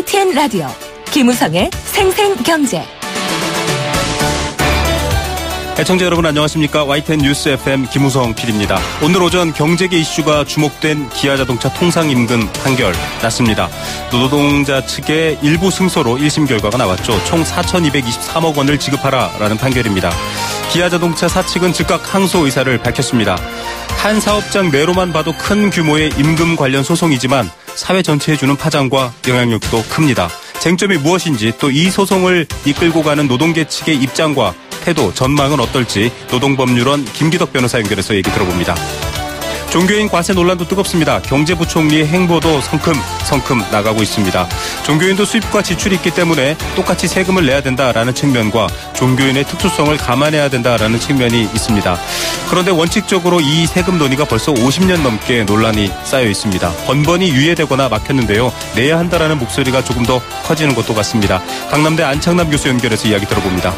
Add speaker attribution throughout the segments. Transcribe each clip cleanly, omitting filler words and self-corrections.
Speaker 1: YTN 라디오 김우성의 생생경제.
Speaker 2: 애청자 여러분 안녕하십니까. YTN 뉴스 FM 김우성 PD입니다. 오늘 오전 경제계 이슈가 주목된 기아자동차 통상임금 판결 났습니다. 노동자 측의 일부 승소로 1심 결과가 나왔죠. 총 4,223억 원을 지급하라라는 판결입니다. 기아자동차 사측은 즉각 항소 의사를 밝혔습니다. 한 사업장 내로만 봐도 큰 규모의 임금 관련 소송이지만 사회 전체에 주는 파장과 영향력도 큽니다. 쟁점이 무엇인지 또 이 소송을 이끌고 가는 노동계 측의 입장과 태도, 전망은 어떨지 노동법률원 김기덕 변호사 연결해서 얘기 들어봅니다. 종교인 과세 논란도 뜨겁습니다. 경제부총리의 행보도 성큼 나가고 있습니다. 종교인도 수입과 지출이 있기 때문에 똑같이 세금을 내야 된다라는 측면과 종교인의 특수성을 감안해야 된다라는 측면이 있습니다. 그런데 원칙적으로 이 세금 논의가 벌써 50년 넘게 논란이 쌓여 있습니다. 번번이 유예되거나 막혔는데요. 내야 한다라는 목소리가 조금 더 커지는 것도 같습니다. 강남대 안창남 교수 연결해서 이야기 들어봅니다.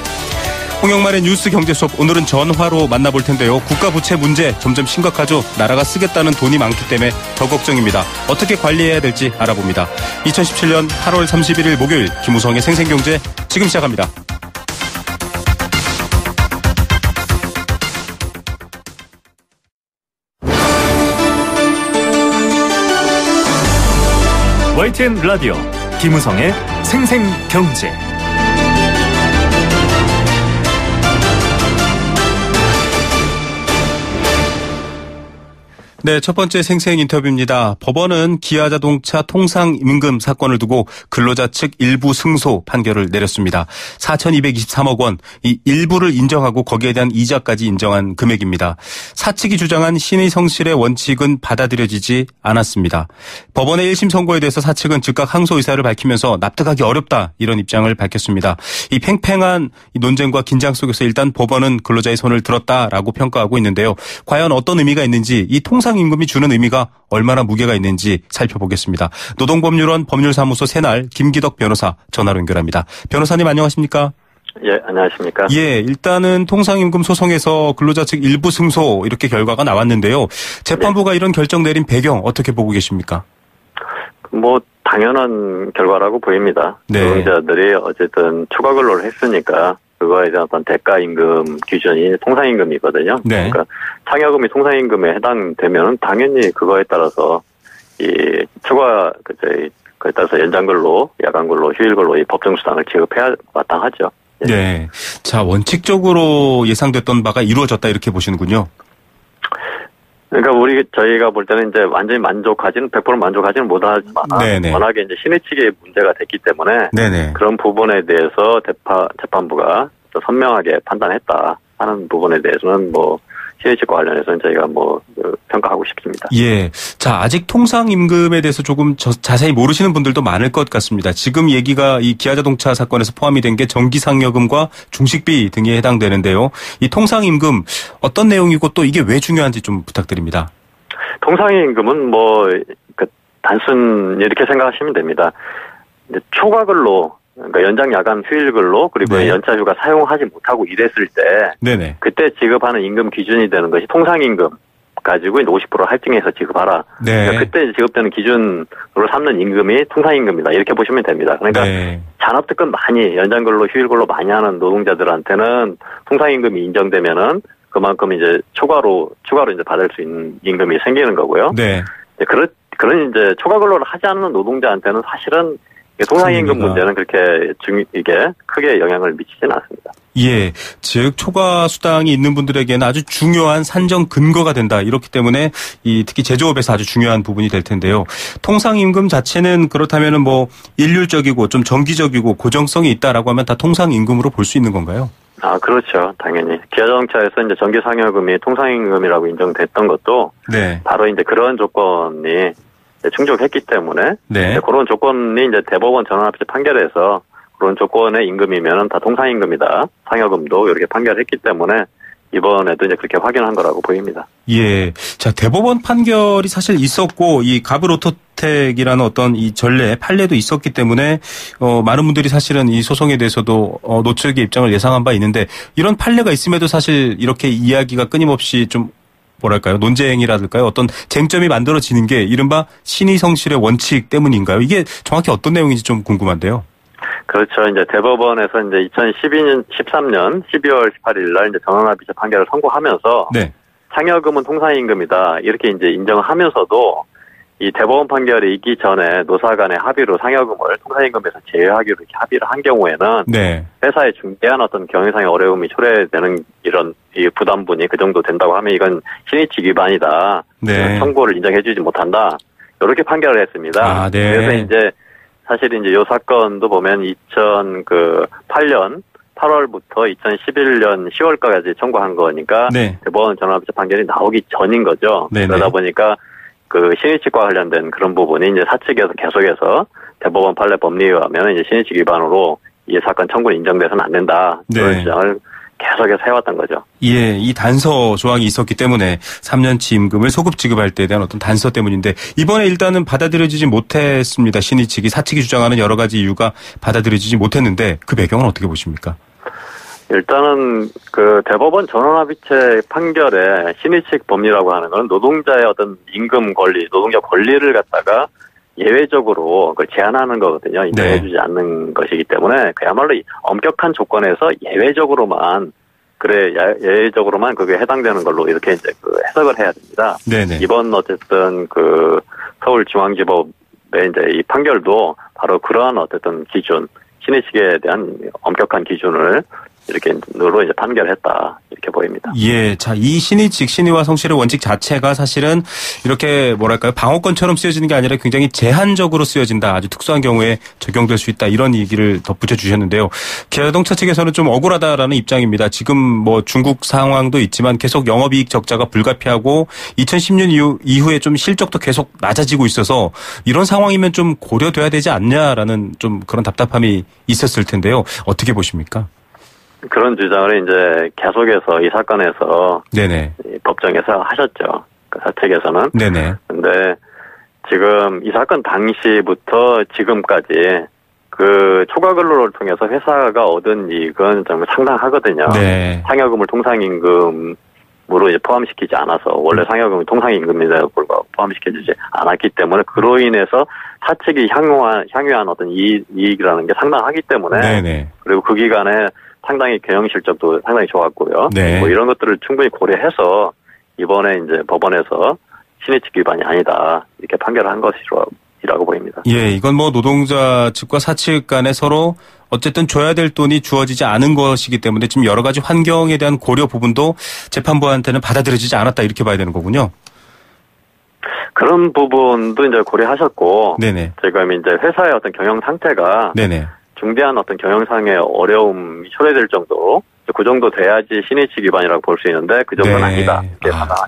Speaker 2: 홍영만의 뉴스 경제 수업, 오늘은 전화로 만나볼 텐데요. 국가 부채 문제 점점 심각하죠. 나라가 쓰겠다는 돈이 많기 때문에 더 걱정입니다. 어떻게 관리해야 될지 알아봅니다. 2017년 8월 31일 목요일 김우성의 생생경제 지금 시작합니다.
Speaker 3: YTN 라디오 김우성의 생생경제.
Speaker 2: 네, 첫 번째 생생 인터뷰입니다. 법원은 기아자동차 통상임금 사건을 두고 근로자 측 일부 승소 판결을 내렸습니다. 4,223억 원, 이 일부를 인정하고 거기에 대한 이자까지 인정한 금액입니다. 사측이 주장한 신의 성실의 원칙은 받아들여지지 않았습니다. 법원의 1심 선고에 대해서 사측은 즉각 항소 의사를 밝히면서 납득하기 어렵다 이런 입장을 밝혔습니다. 이 팽팽한 논쟁과 긴장 속에서 일단 법원은 근로자의 손을 들었다라고 평가하고 있는데요. 과연 어떤 의미가 있는지, 이 통상임금이 주는 의미가 얼마나 무게가 있는지 살펴보겠습니다. 노동법률원 법률사무소 새날 김기덕 변호사 전화로 연결합니다. 변호사님 안녕하십니까?
Speaker 4: 예, 안녕하십니까?
Speaker 2: 예, 일단은 통상임금 소송에서 근로자 측 일부 승소 이렇게 결과가 나왔는데요. 재판부가 이런 결정 내린 배경 어떻게 보고 계십니까?
Speaker 4: 뭐 당연한 결과라고 보입니다.
Speaker 2: 네.
Speaker 4: 노동자들이 어쨌든 추가 근로를 했으니까 그거에 대한 어떤 대가임금 기준이 통상임금이거든요.
Speaker 2: 네.
Speaker 4: 그러니까 상여금이 통상임금에 해당되면 당연히 그거에 따라서 이 추가 그에 따라서 연장근로, 야간근로, 휴일근로 이 법정수당을 지급해야 마땅하죠. 예.
Speaker 2: 네. 자, 원칙적으로 예상됐던 바가 이루어졌다 이렇게 보시는군요.
Speaker 4: 그러니까 저희가 볼 때는 이제 완전히 100% 만족하지는 못하지만
Speaker 2: 네네.
Speaker 4: 워낙에 이제 신의 측의 문제가 됐기 때문에
Speaker 2: 네네.
Speaker 4: 그런 부분에 대해서 재판부가 선명하게 판단했다 하는 부분에 대해서는 뭐 신의 측과 관련해서는 저희가 평가하고 싶습니다.
Speaker 2: 예. 자, 아직 통상임금에 대해서 조금 자세히 모르시는 분들도 많을 것 같습니다. 지금 얘기가 이 기아자동차 사건에서 포함이 된 게 전기상여금과 중식비 등에 해당되는데요. 이 통상임금 어떤 내용이고 또 이게 왜 중요한지 좀 부탁드립니다.
Speaker 4: 통상임금은 단순 이렇게 생각하시면 됩니다. 이제 초과근로, 그러니까 연장 야간 휴일근로 그리고
Speaker 2: 네.
Speaker 4: 연차휴가 사용하지 못하고 일했을 때
Speaker 2: 네네.
Speaker 4: 그때 지급하는 임금 기준이 되는 것이 통상임금 가지고 50% 할증해서 지급하라.
Speaker 2: 네.
Speaker 4: 그러니까 그때 지급되는 기준으로 삼는 임금이 통상임금이다. 이렇게 보시면 됩니다. 그러니까
Speaker 2: 네.
Speaker 4: 잔업특근 많이 연장근로 휴일근로 많이 하는 노동자들한테는 통상임금이 인정되면은 그만큼 이제 추가로 이제 받을 수 있는 임금이 생기는 거고요.
Speaker 2: 네.
Speaker 4: 그런 이제 초과근로를 하지 않는 노동자한테는 사실은 통상임금 문제는 그렇게 이게 크게 영향을 미치지는 않습니다.
Speaker 2: 예. 즉, 초과 수당이 있는 분들에게는 아주 중요한 산정 근거가 된다. 이렇기 때문에 특히 제조업에서 아주 중요한 부분이 될 텐데요. 통상임금 자체는 그렇다면은 일률적이고 좀 정기적이고 고정성이 있다라고 하면 다 통상임금으로 볼 수 있는 건가요?
Speaker 4: 아, 그렇죠. 당연히. 기아자동차에서 이제 전기상여금이 통상임금이라고 인정됐던 것도
Speaker 2: 네.
Speaker 4: 바로 이제 그런 조건이 충족했기 때문에
Speaker 2: 네.
Speaker 4: 그런 조건이 이제 대법원 전원합치 판결에서 그런 조건의 임금이면은 다 통상임금이다. 상여금도 이렇게 판결했기 때문에 이번에도 이제 그렇게 확인한 거라고 보입니다.
Speaker 2: 예. 자, 대법원 판결이 사실 있었고 이 가브로토텍이라는 어떤 이 판례도 있었기 때문에 많은 분들이 사실은 이 소송에 대해서도 노측의 입장을 예상한 바 있는데 이런 판례가 있음에도 사실 이렇게 이야기가 끊임없이 좀 뭐랄까요? 논쟁이라든가요? 어떤 쟁점이 만들어지는 게 이른바 신의 성실의 원칙 때문인가요? 이게 정확히 어떤 내용인지 좀 궁금한데요.
Speaker 4: 그렇죠. 이제 대법원에서 이제 13년 12월 18일 날 이제 전원합의체 판결을 선고하면서
Speaker 2: 네.
Speaker 4: 상여금은 통상임금이다. 이렇게 이제 인정하면서도 이 대법원 판결이 있기 전에 노사 간의 합의로 상여금을 통상임금에서 제외하기로 이렇게 합의를 한 경우에는
Speaker 2: 네.
Speaker 4: 회사에 중대한 어떤 경영상의 어려움이 초래되는 이런 이 부담분이 그 정도 된다고 하면 이건 신의칙 위반이다.
Speaker 2: 네.
Speaker 4: 청구를 인정해주지 못한다. 이렇게 판결을 했습니다.
Speaker 2: 아, 네.
Speaker 4: 그래서 이제 사실 이제 이 사건도 보면 2008년 8월부터 2011년 10월까지 청구한 거니까
Speaker 2: 네.
Speaker 4: 대법원 전원합의체 판결이 나오기 전인 거죠.
Speaker 2: 네네.
Speaker 4: 그러다 보니까 그 신의칙과 관련된 그런 부분이 이제 사측에서 계속해서 대법원 판례 법리에 의하면 이제 신의칙 위반으로 이 사건 청구는 인정돼서는 안 된다. 그런
Speaker 2: 네.
Speaker 4: 주장을 계속해서 해왔던 거죠.
Speaker 2: 예, 이 단서 조항이 있었기 때문에 3년치 임금을 소급 지급할 때에 대한 어떤 단서 때문인데 이번에 일단은 받아들여지지 못했습니다. 신의 측이 사측이 주장하는 여러 가지 이유가 받아들여지지 못했는데 그 배경은 어떻게 보십니까?
Speaker 4: 일단은 그 대법원 전원합의체 판결에 신의칙 법리라고 하는 건 노동자의 어떤 임금 권리, 노동자 권리를 갖다가 예외적으로 그걸 제한하는 거거든요. 인정해주지
Speaker 2: 네.
Speaker 4: 않는 것이기 때문에 그야말로 엄격한 조건에서 예외적으로만 예외적으로만 그게 해당되는 걸로 이렇게 이제 그 해석을 해야 됩니다.
Speaker 2: 네네.
Speaker 4: 이번 어쨌든 그 서울중앙지법의 이제 이 판결도 바로 그러한 어쨌든 기준, 신의칙에 대한 엄격한 기준을 이렇게 으로 이제 판결했다 이렇게 보입니다.
Speaker 2: 예, 자, 이 신의칙, 신의와 성실의 원칙 자체가 사실은 이렇게 뭐랄까요 방어권처럼 쓰여지는 게 아니라 굉장히 제한적으로 쓰여진다. 아주 특수한 경우에 적용될 수 있다. 이런 얘기를 덧붙여 주셨는데요. 기아자동차 측에서는 좀 억울하다라는 입장입니다. 지금 뭐 중국 상황도 있지만 계속 영업이익 적자가 불가피하고 2010년 이후에 좀 실적도 계속 낮아지고 있어서 이런 상황이면 좀 고려돼야 되지 않냐라는 좀 그런 답답함이 있었을 텐데요. 어떻게 보십니까?
Speaker 4: 그런 주장을 이제 계속해서 이 사건에서
Speaker 2: 네네.
Speaker 4: 법정에서 하셨죠. 그 사측에서는.
Speaker 2: 네네.
Speaker 4: 근데 지금 이 사건 당시부터 지금까지 그 초과 근로를 통해서 회사가 얻은 이익은 정말 상당하거든요.
Speaker 2: 네.
Speaker 4: 상여금을 통상임금으로 이제 포함시키지 않아서 원래 상여금이 통상임금에도 불구하고 포함시켜주지 않았기 때문에 그로 인해서 사측이 향유한 어떤 이익이라는 게 상당하기 때문에
Speaker 2: 네네.
Speaker 4: 그리고 그 기간에 상당히 경영 실적도 상당히 좋았고요.
Speaker 2: 네.
Speaker 4: 뭐 이런 것들을 충분히 고려해서 이번에 이제 법원에서 신의칙 위반이 아니다 이렇게 판결을 한 것이라고 보입니다.
Speaker 2: 예, 이건 뭐 노동자 측과 사측 간에 서로 어쨌든 줘야 될 돈이 주어지지 않은 것이기 때문에 지금 여러 가지 환경에 대한 고려 부분도 재판부한테는 받아들여지지 않았다 이렇게 봐야 되는 거군요.
Speaker 4: 그런 부분도 이제 고려하셨고,
Speaker 2: 네네.
Speaker 4: 지금 이제 회사의 어떤 경영 상태가
Speaker 2: 네네.
Speaker 4: 중대한 어떤 경영상의 어려움이 초래될 정도로 그 정도 돼야지 신의칙 위반이라고 볼 수 있는데 그 정도는 아니다.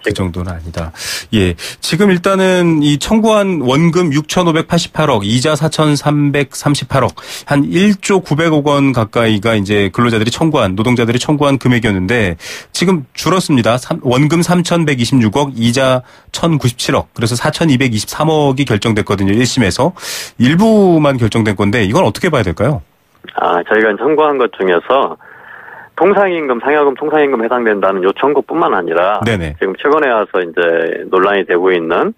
Speaker 2: 그 정도는 아니다. 예. 지금 일단은 이 청구한 원금 6,588억, 이자 4,338억, 한 1조 900억 원 가까이가 이제 근로자들이 청구한, 노동자들이 청구한 금액이었는데 지금 줄었습니다. 원금 3,126억, 이자 1,097억. 그래서 4,223억이 결정됐거든요. 1심에서. 일부만 결정된 건데 이건 어떻게 봐야 될까요?
Speaker 4: 저희가 청구한 것 중에서 통상임금, 상여금 통상임금 해당된다는 요 청구뿐만 아니라
Speaker 2: 네네.
Speaker 4: 지금 최근에 와서 이제 논란이 되고 있는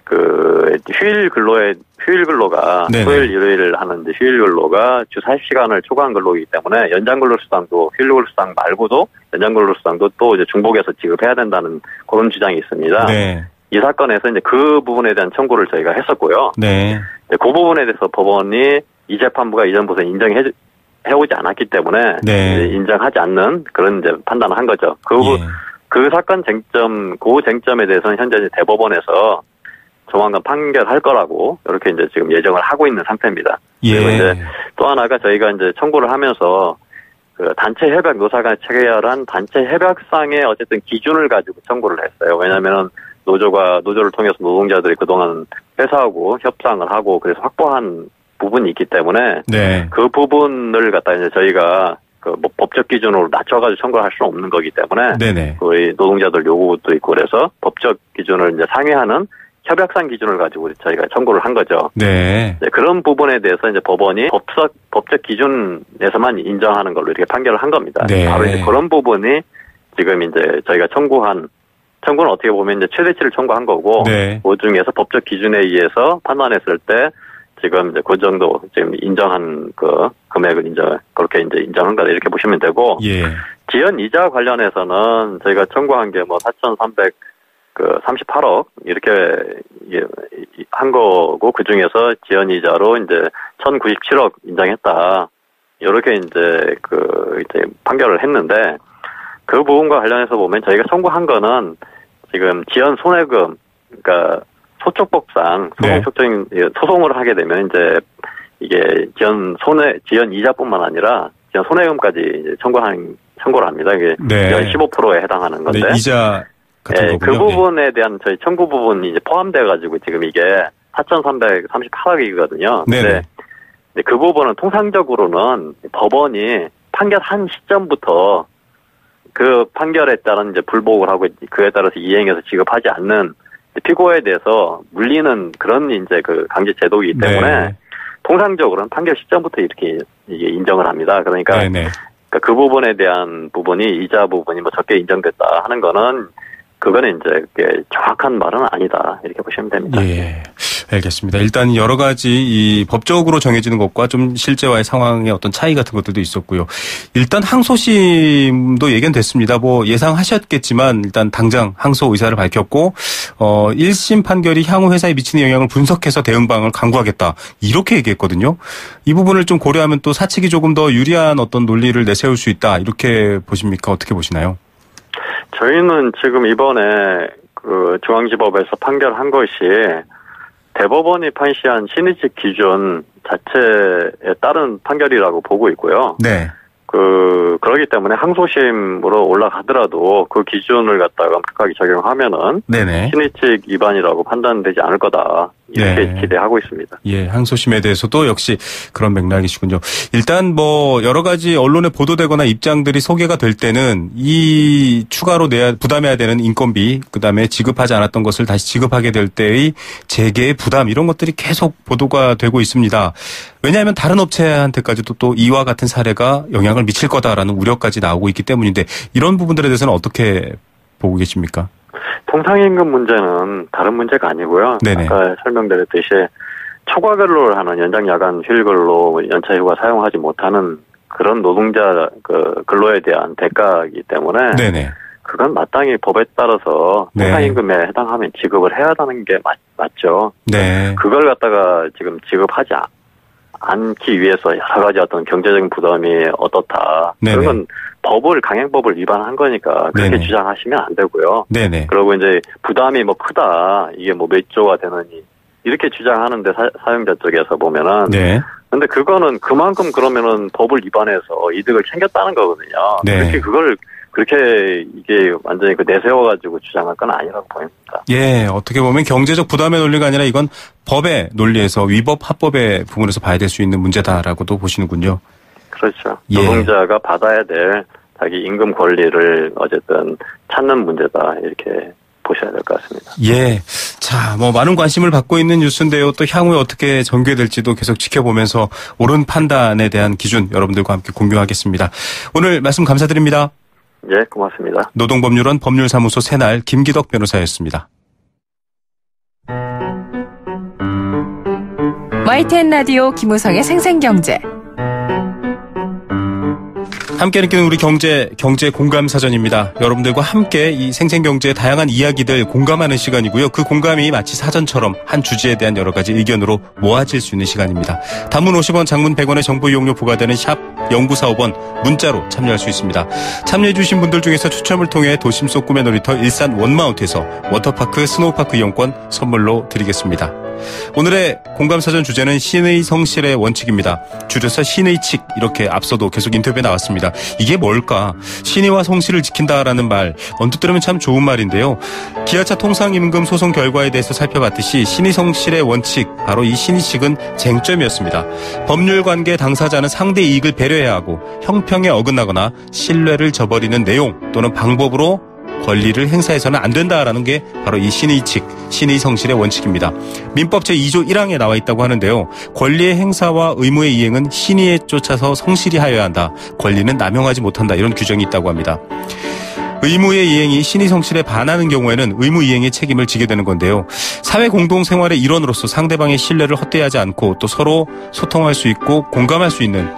Speaker 4: 그 휴일 근로가
Speaker 2: 네네.
Speaker 4: 토요일 일요일 하는데 휴일 근로가 주 40시간을 초과한 근로이기 때문에 연장 근로수당도 휴일 근로수당 말고도 연장 근로수당도 또 이제 중복해서 지급해야 된다는 그런 주장이 있습니다.
Speaker 2: 네.
Speaker 4: 이 사건에서 이제 그 부분에 대한 청구를 저희가 했었고요.
Speaker 2: 네.
Speaker 4: 그 부분에 대해서 법원이 이 재판부가 이전부터 해오지 않았기 때문에
Speaker 2: 네.
Speaker 4: 인정하지 않는 그런 이제 판단을 한 거죠. 그 사건 쟁점, 그 쟁점에 대해서는 현재 이제 대법원에서 조만간 판결할 거라고 이렇게 이제 지금 예정을 하고 있는 상태입니다.
Speaker 2: 예.
Speaker 4: 그리고 이제 또 하나가 저희가 이제 청구를 하면서 그 단체 협약 노사가 체결한 단체 협약상의 어쨌든 기준을 가지고 청구를 했어요. 왜냐하면 노조를 통해서 노동자들이 그동안 회사하고 협상을 하고 그래서 확보한 부분이 있기 때문에
Speaker 2: 네.
Speaker 4: 그 부분을 갖다 이제 저희가 그 뭐 법적 기준으로 낮춰가지고 청구할 수는 없는 거기 때문에
Speaker 2: 네네.
Speaker 4: 우리 노동자들 요구도 있고 그래서 법적 기준을 이제 상회하는 협약상 기준을 가지고 저희가 청구를 한 거죠.
Speaker 2: 네.
Speaker 4: 그런 부분에 대해서 이제 법원이 법적 기준에서만 인정하는 걸로 이렇게 판결을 한 겁니다.
Speaker 2: 네.
Speaker 4: 바로 이제 그런 부분이 지금 이제 저희가 청구한 청구는 어떻게 보면 이제 최대치를 청구한 거고,
Speaker 2: 네.
Speaker 4: 그 중에서 법적 기준에 의해서 판단했을 때 지금 이제 그 정도 지금 인정한 그 금액을 그렇게 이제 인정한 거다 이렇게 보시면 되고,
Speaker 2: 예.
Speaker 4: 지연 이자 관련해서는 저희가 청구한 게 뭐 4,338억 이렇게 한 거고, 그 중에서 지연 이자로 이제 1,097억 인정했다. 이렇게 이제 이제 판결을 했는데, 그 부분과 관련해서 보면 저희가 청구한 거는 지금 지연 손해금, 그러니까 소촉법상 소송을 하게 되면 이제 이게 지연 이자뿐만 아니라 지연 손해금까지 이제 청구를 합니다. 이게
Speaker 2: 네.
Speaker 4: 15%에 해당하는 건데.
Speaker 2: 네, 이자 같은 거군요.
Speaker 4: 그 부분에 대한 저희 청구 부분이 이제 포함돼 가지고 지금 이게 4,338억이거든요.
Speaker 2: 네.
Speaker 4: 근데 그 부분은 통상적으로는 법원이 판결한 시점부터 그 판결에 따른 이제 불복을 하고 그에 따라서 이행해서 지급하지 않는 피고에 대해서 물리는 그런 이제 그 강제 제도이기 때문에
Speaker 2: 네.
Speaker 4: 통상적으로는 판결 시점부터 이렇게 이게 인정을 합니다. 그러니까
Speaker 2: 네네.
Speaker 4: 그 부분에 대한 부분이 이자 부분이 뭐 적게 인정됐다 하는 거는 그거는 이제 정확한 말은 아니다 이렇게 보시면 됩니다.
Speaker 2: 예, 알겠습니다. 일단 여러 가지 이 법적으로 정해지는 것과 좀 실제와의 상황의 어떤 차이 같은 것들도 있었고요. 일단 항소심도 예견됐습니다. 뭐 예상하셨겠지만 일단 당장 항소 의사를 밝혔고 1심 판결이 향후 회사에 미치는 영향을 분석해서 대응방을 강구하겠다 이렇게 얘기했거든요. 이 부분을 좀 고려하면 또 사측이 조금 더 유리한 어떤 논리를 내세울 수 있다 이렇게 보십니까? 어떻게 보시나요?
Speaker 4: 저희는 지금 이번에 그 중앙지법에서 판결한 것이 대법원이 판시한 신의칙 기준 자체에 따른 판결이라고 보고 있고요.
Speaker 2: 네.
Speaker 4: 그러기 때문에 항소심으로 올라가더라도 그 기준을 갖다가 엄격하게 적용하면은
Speaker 2: 네네.
Speaker 4: 신의칙 위반이라고 판단되지 않을 거다. 이렇게
Speaker 2: 네.
Speaker 4: 기대하고 있습니다.
Speaker 2: 예, 항소심에 대해서도 역시 그런 맥락이시군요. 일단 뭐 여러 가지 언론에 보도되거나 입장들이 소개가 될 때는 이 추가로 부담해야 되는 인건비, 그다음에 지급하지 않았던 것을 다시 지급하게 될 때의 재개의 부담 이런 것들이 계속 보도가 되고 있습니다. 왜냐하면 다른 업체한테까지도 또 이와 같은 사례가 영향을 미칠 거다라는 우려까지 나오고 있기 때문인데 이런 부분들에 대해서는 어떻게 보고 계십니까?
Speaker 4: 통상임금 문제는 다른 문제가 아니고요.
Speaker 2: 네네.
Speaker 4: 아까 설명드렸듯이 초과 근로를 하는 연장 야간 휴일 근로 연차 휴가 사용하지 못하는 그런 노동자 근로에 대한 대가이기 때문에
Speaker 2: 네네.
Speaker 4: 그건 마땅히 법에 따라서
Speaker 2: 네.
Speaker 4: 통상임금에 해당하면 지급을 해야 하는 게 맞죠.
Speaker 2: 네.
Speaker 4: 그걸 갖다가 지금 지급하지 않기 위해서 여러 가지 어떤 경제적인 부담이 어떻다.
Speaker 2: 네네.
Speaker 4: 그런 건 강행법을 위반한 거니까 그렇게
Speaker 2: 네네.
Speaker 4: 주장하시면 안 되고요.
Speaker 2: 네네.
Speaker 4: 그리고 이제 부담이 뭐 크다. 이게 뭐 몇 조가 되느니 이렇게 주장하는데 사용자 쪽에서 보면은.
Speaker 2: 네.
Speaker 4: 근데 그거는 그만큼 그러면은 법을 위반해서 이득을 챙겼다는 거거든요.
Speaker 2: 네.
Speaker 4: 그렇게 이게 완전히 내세워가지고 주장할 건 아니라고 보입니다.
Speaker 2: 예, 어떻게 보면 경제적 부담의 논리가 아니라 이건 법의 논리에서 위법 합법의 부분에서 봐야 될 수 있는 문제다라고도 보시는군요.
Speaker 4: 그렇죠.
Speaker 2: 예.
Speaker 4: 노동자가 받아야 될 자기 임금 권리를 어쨌든 찾는 문제다 이렇게 보셔야 될 것 같습니다.
Speaker 2: 예. 자, 뭐 많은 관심을 받고 있는 뉴스인데요. 또 향후에 어떻게 전개될지도 계속 지켜보면서 옳은 판단에 대한 기준 여러분들과 함께 공유하겠습니다. 오늘 말씀 감사드립니다.
Speaker 4: 예, 고맙습니다.
Speaker 2: 노동법률원 법률사무소 새날 김기덕 변호사였습니다.
Speaker 1: YTN 라디오 김우성의 생생경제.
Speaker 2: 함께 느끼는 우리 경제 공감 사전입니다. 여러분들과 함께 이 생생경제의 다양한 이야기들 공감하는 시간이고요. 그 공감이 마치 사전처럼 한 주제에 대한 여러 가지 의견으로 모아질 수 있는 시간입니다. 단문 50원, 장문 100원의 정보 이용료 부과되는 샵 0945번 문자로 참여할 수 있습니다. 참여해 주신 분들 중에서 추첨을 통해 도심 속 꿈의 놀이터 일산 원마운트에서 워터파크, 스노우파크 이용권 선물로 드리겠습니다. 오늘의 공감사전 주제는 신의 성실의 원칙입니다. 줄여서 신의칙 이렇게 앞서도 계속 인터뷰에 나왔습니다. 이게 뭘까? 신의와 성실을 지킨다라는 말 언뜻 들으면 참 좋은 말인데요. 기아차 통상임금 소송 결과에 대해서 살펴봤듯이 신의 성실의 원칙 바로 이 신의칙은 쟁점이었습니다. 법률관계 당사자는 상대 이익을 배려해야 하고 형평에 어긋나거나 신뢰를 저버리는 내용 또는 방법으로 권리를 행사해서는 안 된다라는 게 바로 이 신의칙, 신의 성실의 원칙입니다. 민법 제2조 1항에 나와 있다고 하는데요. 권리의 행사와 의무의 이행은 신의에 쫓아서 성실히 하여야 한다. 권리는 남용하지 못한다. 이런 규정이 있다고 합니다. 의무의 이행이 신의 성실에 반하는 경우에는 의무 이행의 책임을 지게 되는 건데요. 사회 공동생활의 일원으로서 상대방의 신뢰를 헛되이 하지 않고 또 서로 소통할 수 있고 공감할 수 있는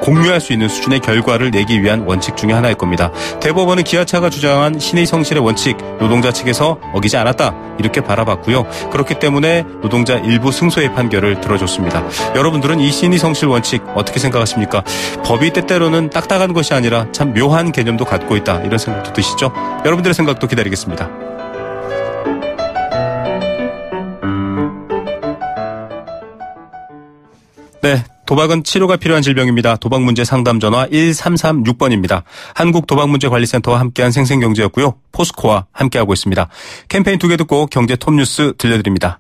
Speaker 2: 공유할 수 있는 수준의 결과를 내기 위한 원칙 중에 하나일 겁니다. 대법원은 기아차가 주장한 신의 성실의 원칙, 노동자 측에서 어기지 않았다 이렇게 바라봤고요. 그렇기 때문에 노동자 일부 승소의 판결을 들어줬습니다. 여러분들은 이 신의 성실 원칙 어떻게 생각하십니까? 법이 때때로는 딱딱한 것이 아니라 참 묘한 개념도 갖고 있다 이런 생각도 드시죠? 여러분들의 생각도 기다리겠습니다. 네. 도박은 치료가 필요한 질병입니다. 도박문제 상담 전화 1336번입니다. 한국도박문제관리센터와 함께한 생생경제였고요. 포스코와 함께하고 있습니다. 캠페인 2개 듣고 경제 톱뉴스 들려드립니다.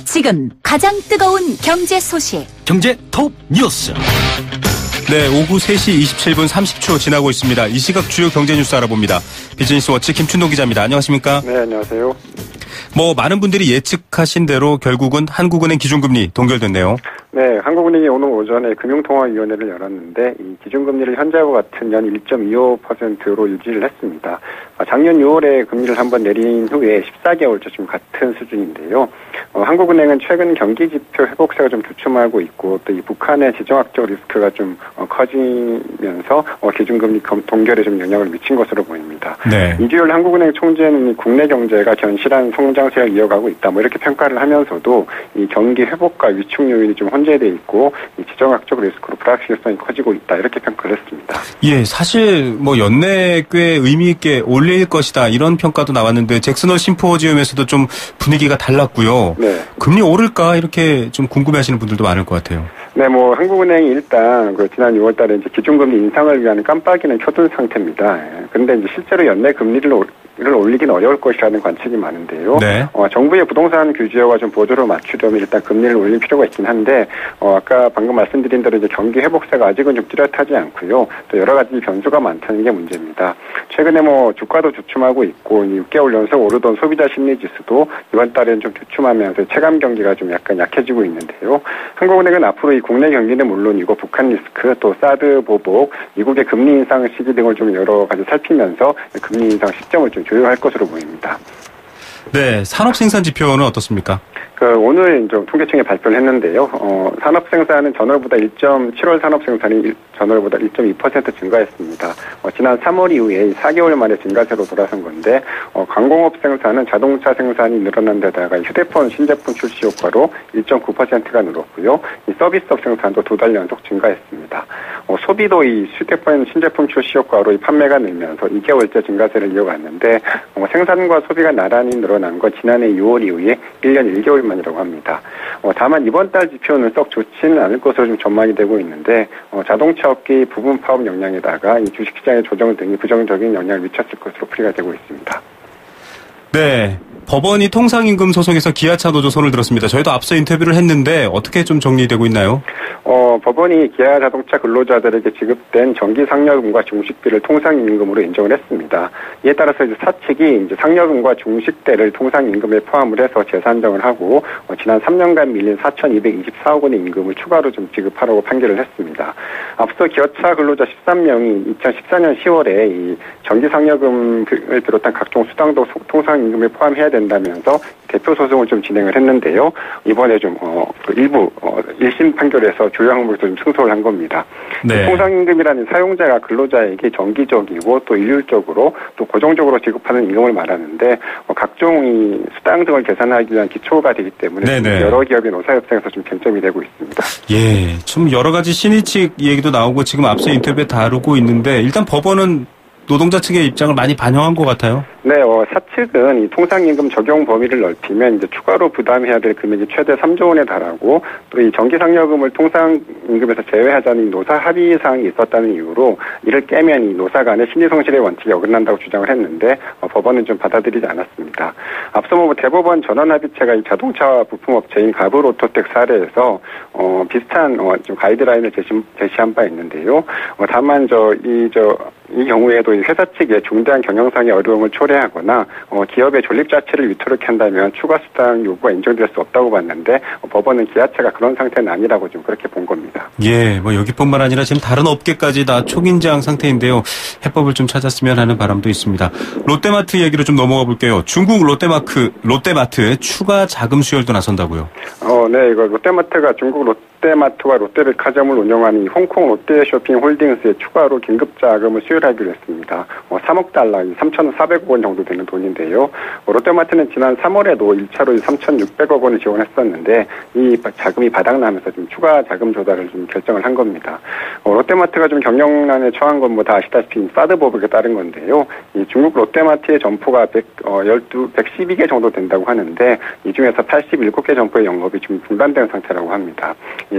Speaker 5: 지금 가장 뜨거운 경제 소식.
Speaker 3: 경제 톱뉴스.
Speaker 2: 네, 오후 3시 27분 30초 지나고 있습니다. 이 시각 주요 경제 뉴스 알아봅니다. 비즈니스워치 김춘동 기자입니다. 안녕하십니까?
Speaker 6: 네, 안녕하세요.
Speaker 2: 많은 분들이 예측하신 대로 결국은 한국은행 기준금리 동결됐네요.
Speaker 6: 네, 한국은행이 오늘 오전에 금융통화위원회를 열었는데 이 기준금리를 현재와 같은 연 1.25%로 유지를 했습니다. 작년 6월에 금리를 한번 내린 후에 14개월째 지금 같은 수준인데요. 한국은행은 최근 경기지표 회복세가 좀 주춤하고 있고 또 이 북한의 지정학적 리스크가 좀 커지면서 기준금리 동결에 좀 영향을 미친 것으로 보입니다.
Speaker 2: 네.
Speaker 6: 이주열 한국은행 총재는 국내 경제가 견실한 성장세를 이어가고 있다. 이렇게 평가를 하면서도 이 경기 회복과 위축 요인이 좀 혼재돼 있고 이 지정학적 리스크로 불확실성이 커지고 있다. 이렇게 평가를 했습니다.
Speaker 2: 예, 사실 연내 꽤 의미 있게 올릴 것이다 이런 평가도 나왔는데 잭슨홀 심포지엄에서도 좀 분위기가 달랐고요.
Speaker 6: 네.
Speaker 2: 금리 오를까 이렇게 좀 궁금해하시는 분들도 많을 것 같아요.
Speaker 6: 네, 한국은행이 일단 지난 6월달에 이제 기준금리 인상을 위한 깜빡이는 켜둔 상태입니다. 그런데 이제 실제로 연내 금리를 올리긴 어려울 것이라는 관측이 많은데요.
Speaker 2: 네.
Speaker 6: 정부의 부동산 규제와 좀 보조를 맞추려면 일단 금리를 올릴 필요가 있긴 한데, 아까 방금 말씀드린 대로 이제 경기 회복세가 아직은 좀 뚜렷하지 않고요. 또 여러 가지 변수가 많다는 게 문제입니다. 최근에 주가도 주춤하고 있고, 6개월 연속 오르던 소비자 심리 지수도 이번 달에는 좀 주춤하면서 체감 경기가 좀 약간 약해지고 있는데요. 한국은행은 앞으로 이 국내 경기는 물론이고 북한 리스크, 또 사드 보복, 미국의 금리 인상 시기 등을 좀 여러 가지 살피면서 금리 인상 시점을 좀 조율할 것으로 보입니다.
Speaker 2: 네, 산업 생산 지표는 어떻습니까?
Speaker 6: 오늘 통계청이 발표를 했는데요. 산업 생산은 전월보다 7월 산업 생산이 전월보다 1.2% 증가했습니다. 지난 3월 이후에 4개월 만에 증가세로 돌아선 건데, 광공업 생산은 자동차 생산이 늘어난 데다가 휴대폰 신제품 출시 효과로 1.9%가 늘었고요. 이 서비스업 생산도 2달 연속 증가했습니다. 소비도 이 휴대폰 신제품 출시 효과로 이 판매가 늘면서 2개월째 증가세를 이어갔는데, 생산과 소비가 나란히 늘어난 건 지난해 6월 이후에 1년 1개월 만이라고 합니다. 다만 이번 달 지표는 썩 좋지는 않을 것으로 좀 전망이 되고 있는데 자동차 업계의 부분 파업 영향에다가 이 주식시장의 조정 등이 부정적인 영향을 미쳤을 것으로 풀이가 되고 있습니다.
Speaker 2: 네. 법원이 통상임금 소송에서 기아차 노조 손을 들었습니다. 저희도 앞서 인터뷰를 했는데 어떻게 좀 정리되고 있나요?
Speaker 6: 법원이 기아 자동차 근로자들에게 지급된 정기 상여금과 중식비를 통상임금으로 인정을 했습니다. 이에 따라서 이제 사측이 상여금과 중식대를 통상임금에 포함을 해서 재산정을 하고 지난 3년간 밀린 4,224억 원의 임금을 추가로 좀 지급하라고 판결을 했습니다. 앞서 기아차 근로자 13명이 2014년 10월에 이 정기 상여금을 비롯한 각종 수당도 통상임금에 포함해야 된다면서 대표 소송을 좀 진행을 했는데요. 이번에 일부 1심 판결에서 주요 항목에서 좀 승소를 한 겁니다.
Speaker 2: 네.
Speaker 6: 통상임금이라는 사용자가 근로자에게 정기적이고 또 일률적으로 또 고정적으로 지급하는 임금을 말하는데 각종 이 수당 등을 계산하기 위한 기초가 되기 때문에 여러 기업의 노사협상에서 좀 쟁점이 되고 있습니다.
Speaker 2: 예, 좀 여러 가지 신의 측 얘기도 나오고 지금 앞서 인터뷰에 다루고 있는데 일단 법원은 노동자 측의 입장을 많이 반영한 것 같아요.
Speaker 6: 네, 사측은 이 통상임금 적용 범위를 넓히면 이제 추가로 부담해야 될 금액이 최대 3조 원에 달하고 또 이 정기상여금을 통상임금에서 제외하자는 노사 합의 사항이 있었다는 이유로 이를 깨면 이 노사 간의 신의성실의 원칙이 어긋난다고 주장을 했는데 법원은 좀 받아들이지 않았습니다. 앞서 대법원 전원합의체가 이 자동차 부품업체인 가브로토텍 사례에서 비슷한 좀 가이드라인을 제시한 바 있는데요. 다만 이 경우에도 회사 측에 중대한 경영상의 어려움을 초래하거나 기업의 존립 자체를 위태롭게 한다면 추가 수당 요구가 인정될 수 없다고 봤는데 법원은 기아차가 그런 상태는 아니라고 좀 그렇게 본 겁니다.
Speaker 2: 예, 뭐 여기뿐만 아니라 지금 다른 업계까지 다 초긴장 상태인데요. 해법을 좀 찾았으면 하는 바람도 있습니다. 롯데마트 얘기로 좀 넘어가 볼게요. 중국 롯데마트 추가 자금 수혈도 나선다고요.
Speaker 6: 네, 이거 롯데마트가 중국 롯데마트와 롯데백화점을 운영하는 홍콩 롯데쇼핑홀딩스에 추가로 긴급 자금을 수혈하기로 했습니다. 3억 달러, 3,400억 원 정도 되는 돈인데요. 롯데마트는 지난 3월에도 1차로 3,600억 원을 지원했었는데 이 자금이 바닥나면서 좀 추가 자금 조달을 좀 결정을 한 겁니다. 롯데마트가 좀 경영난에 처한 건 뭐 다 아시다시피 사드 법에 따른 건데요. 이 중국 롯데마트의 점포가 112개 정도 된다고 하는데 이 중에서 87개 점포의 영업이 좀 중단된 상태라고 합니다.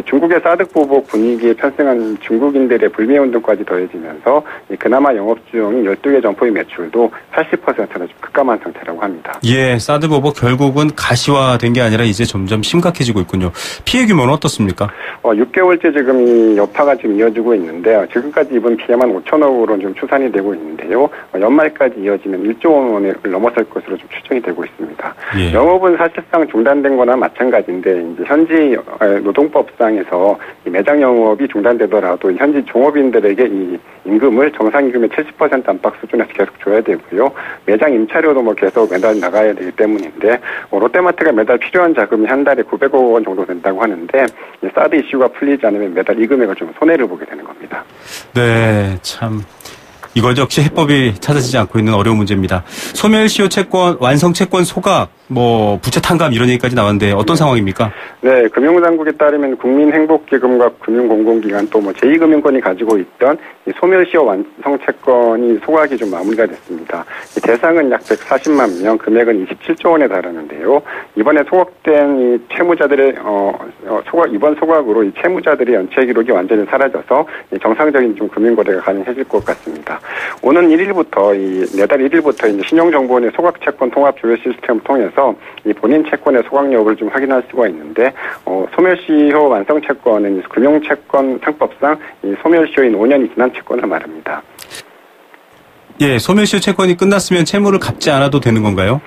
Speaker 6: 중국의 사드 보복 분위기에 편승한 중국인들의 불매운 등까지 더해지면서 그나마 영업 중인 12개 점포의 매출도 80%나 좀 급감한 상태라고 합니다.
Speaker 2: 예, 사드 보복 결국은 가시화된 게 아니라 이제 점점 심각해지고 있군요. 피해 규모는 어떻습니까?
Speaker 6: 6개월째 지금 이 여파가 지금 이어지고 있는데 지금까지 입은 피해만 5천억 원으로 좀 추산이 되고 있는데요. 연말까지 이어지면 1조 원을 넘어설 것으로 좀 추정이 되고 있습니다. 예. 영업은 사실상 중단된 거나 마찬가지인데 이제 현지 노동법상에서 이 매장 영업이 중단되더라도 현지 종업인들에게 이 임금을 정상임금의 70% 안팎 수준에서 계속 줘야 되고요. 매장 임차료도 뭐 계속 매달 나가야 되기 때문인데 롯데마트가 매달 필요한 자금이 한 달에 900억 원 정도 된다고 하는데 이 사드 이슈가 풀리지 않으면 매달 이 금액을 좀 손해를 보게 되는 겁니다.
Speaker 2: 네, 참. 이거 역시 해법이 찾아지지 않고 있는 어려운 문제입니다. 소멸시효 채권, 완성 채권 소각, 부채 탕감 이런 얘기까지 나왔는데 어떤 상황입니까?
Speaker 6: 네, 금융당국에 따르면 국민행복기금과 금융공공기관 또 제2금융권이 가지고 있던 이 소멸시효 완성 채권이 소각이 좀 마무리가 됐습니다. 이 대상은 약 140만 명, 금액은 27조 원에 달하는데요. 이번에 소각된 이 채무자들의 이번 소각으로 이 채무자들의 연체 기록이 완전히 사라져서 정상적인 좀 금융거래가 가능해질 것 같습니다. 오는 1일부터 내달 1일부터 이제 신용정보원의 소각채권 통합 조회 시스템을 통해서 이 본인 채권의 소각 여부를 좀 확인할 수가 있는데 소멸시효 완성 채권은 금융채권 상법상 이 소멸시효인 5년이 지난 채권을 말합니다.
Speaker 2: 예, 소멸시효 채권이 끝났으면 채무를 갚지 않아도 되는 건가요?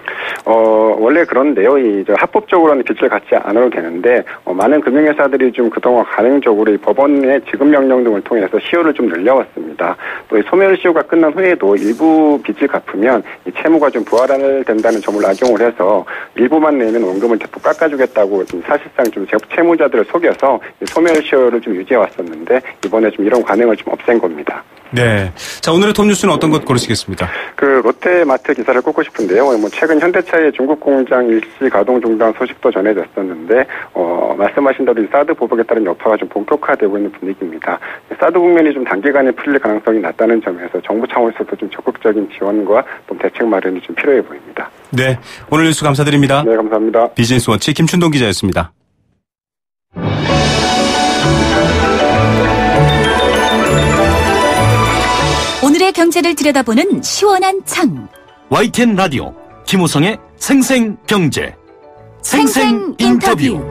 Speaker 6: 원래 그런데요. 합법적으로는 빚을 갚지 않아도 되는데 많은 금융회사들이 좀 그동안 가능적으로 이 법원의 지급 명령 등을 통해서 시효를 좀 늘려왔습니다. 또 이 소멸시효가 끝난 후에도 일부 빚을 갚으면 이 채무가 좀 부활된다는 점을 악용을 해서 일부만 내면 원금을 대폭 깎아주겠다고 사실상 좀 채무자들을 속여서 이 소멸시효를 좀 유지해왔었는데 이번에 좀 이런 관행을 좀 없앤 겁니다.
Speaker 2: 네. 자, 오늘의 톱뉴스는 어떤 것 고르시겠습니까?
Speaker 6: 롯데마트 기사를 꼽고 싶은데요. 최근 현대차의 중국 공장 일시 가동 중단 소식도 전해졌었는데, 말씀하신 대로 이 사드 보복에 따른 여파가 좀 본격화되고 있는 분위기입니다. 사드 국면이 좀 단기간에 풀릴 가능성이 낮다는 점에서 정부 차원에서도 좀 적극적인 지원과 또 대책 마련이 좀 필요해 보입니다.
Speaker 2: 네. 오늘 뉴스 감사드립니다.
Speaker 6: 네, 감사합니다.
Speaker 2: 비즈니스워치 김춘동 기자였습니다.
Speaker 5: 오늘의 경제를 들여다보는 시원한 창.
Speaker 3: YTN 라디오 김우성의 생생경제 생생인터뷰.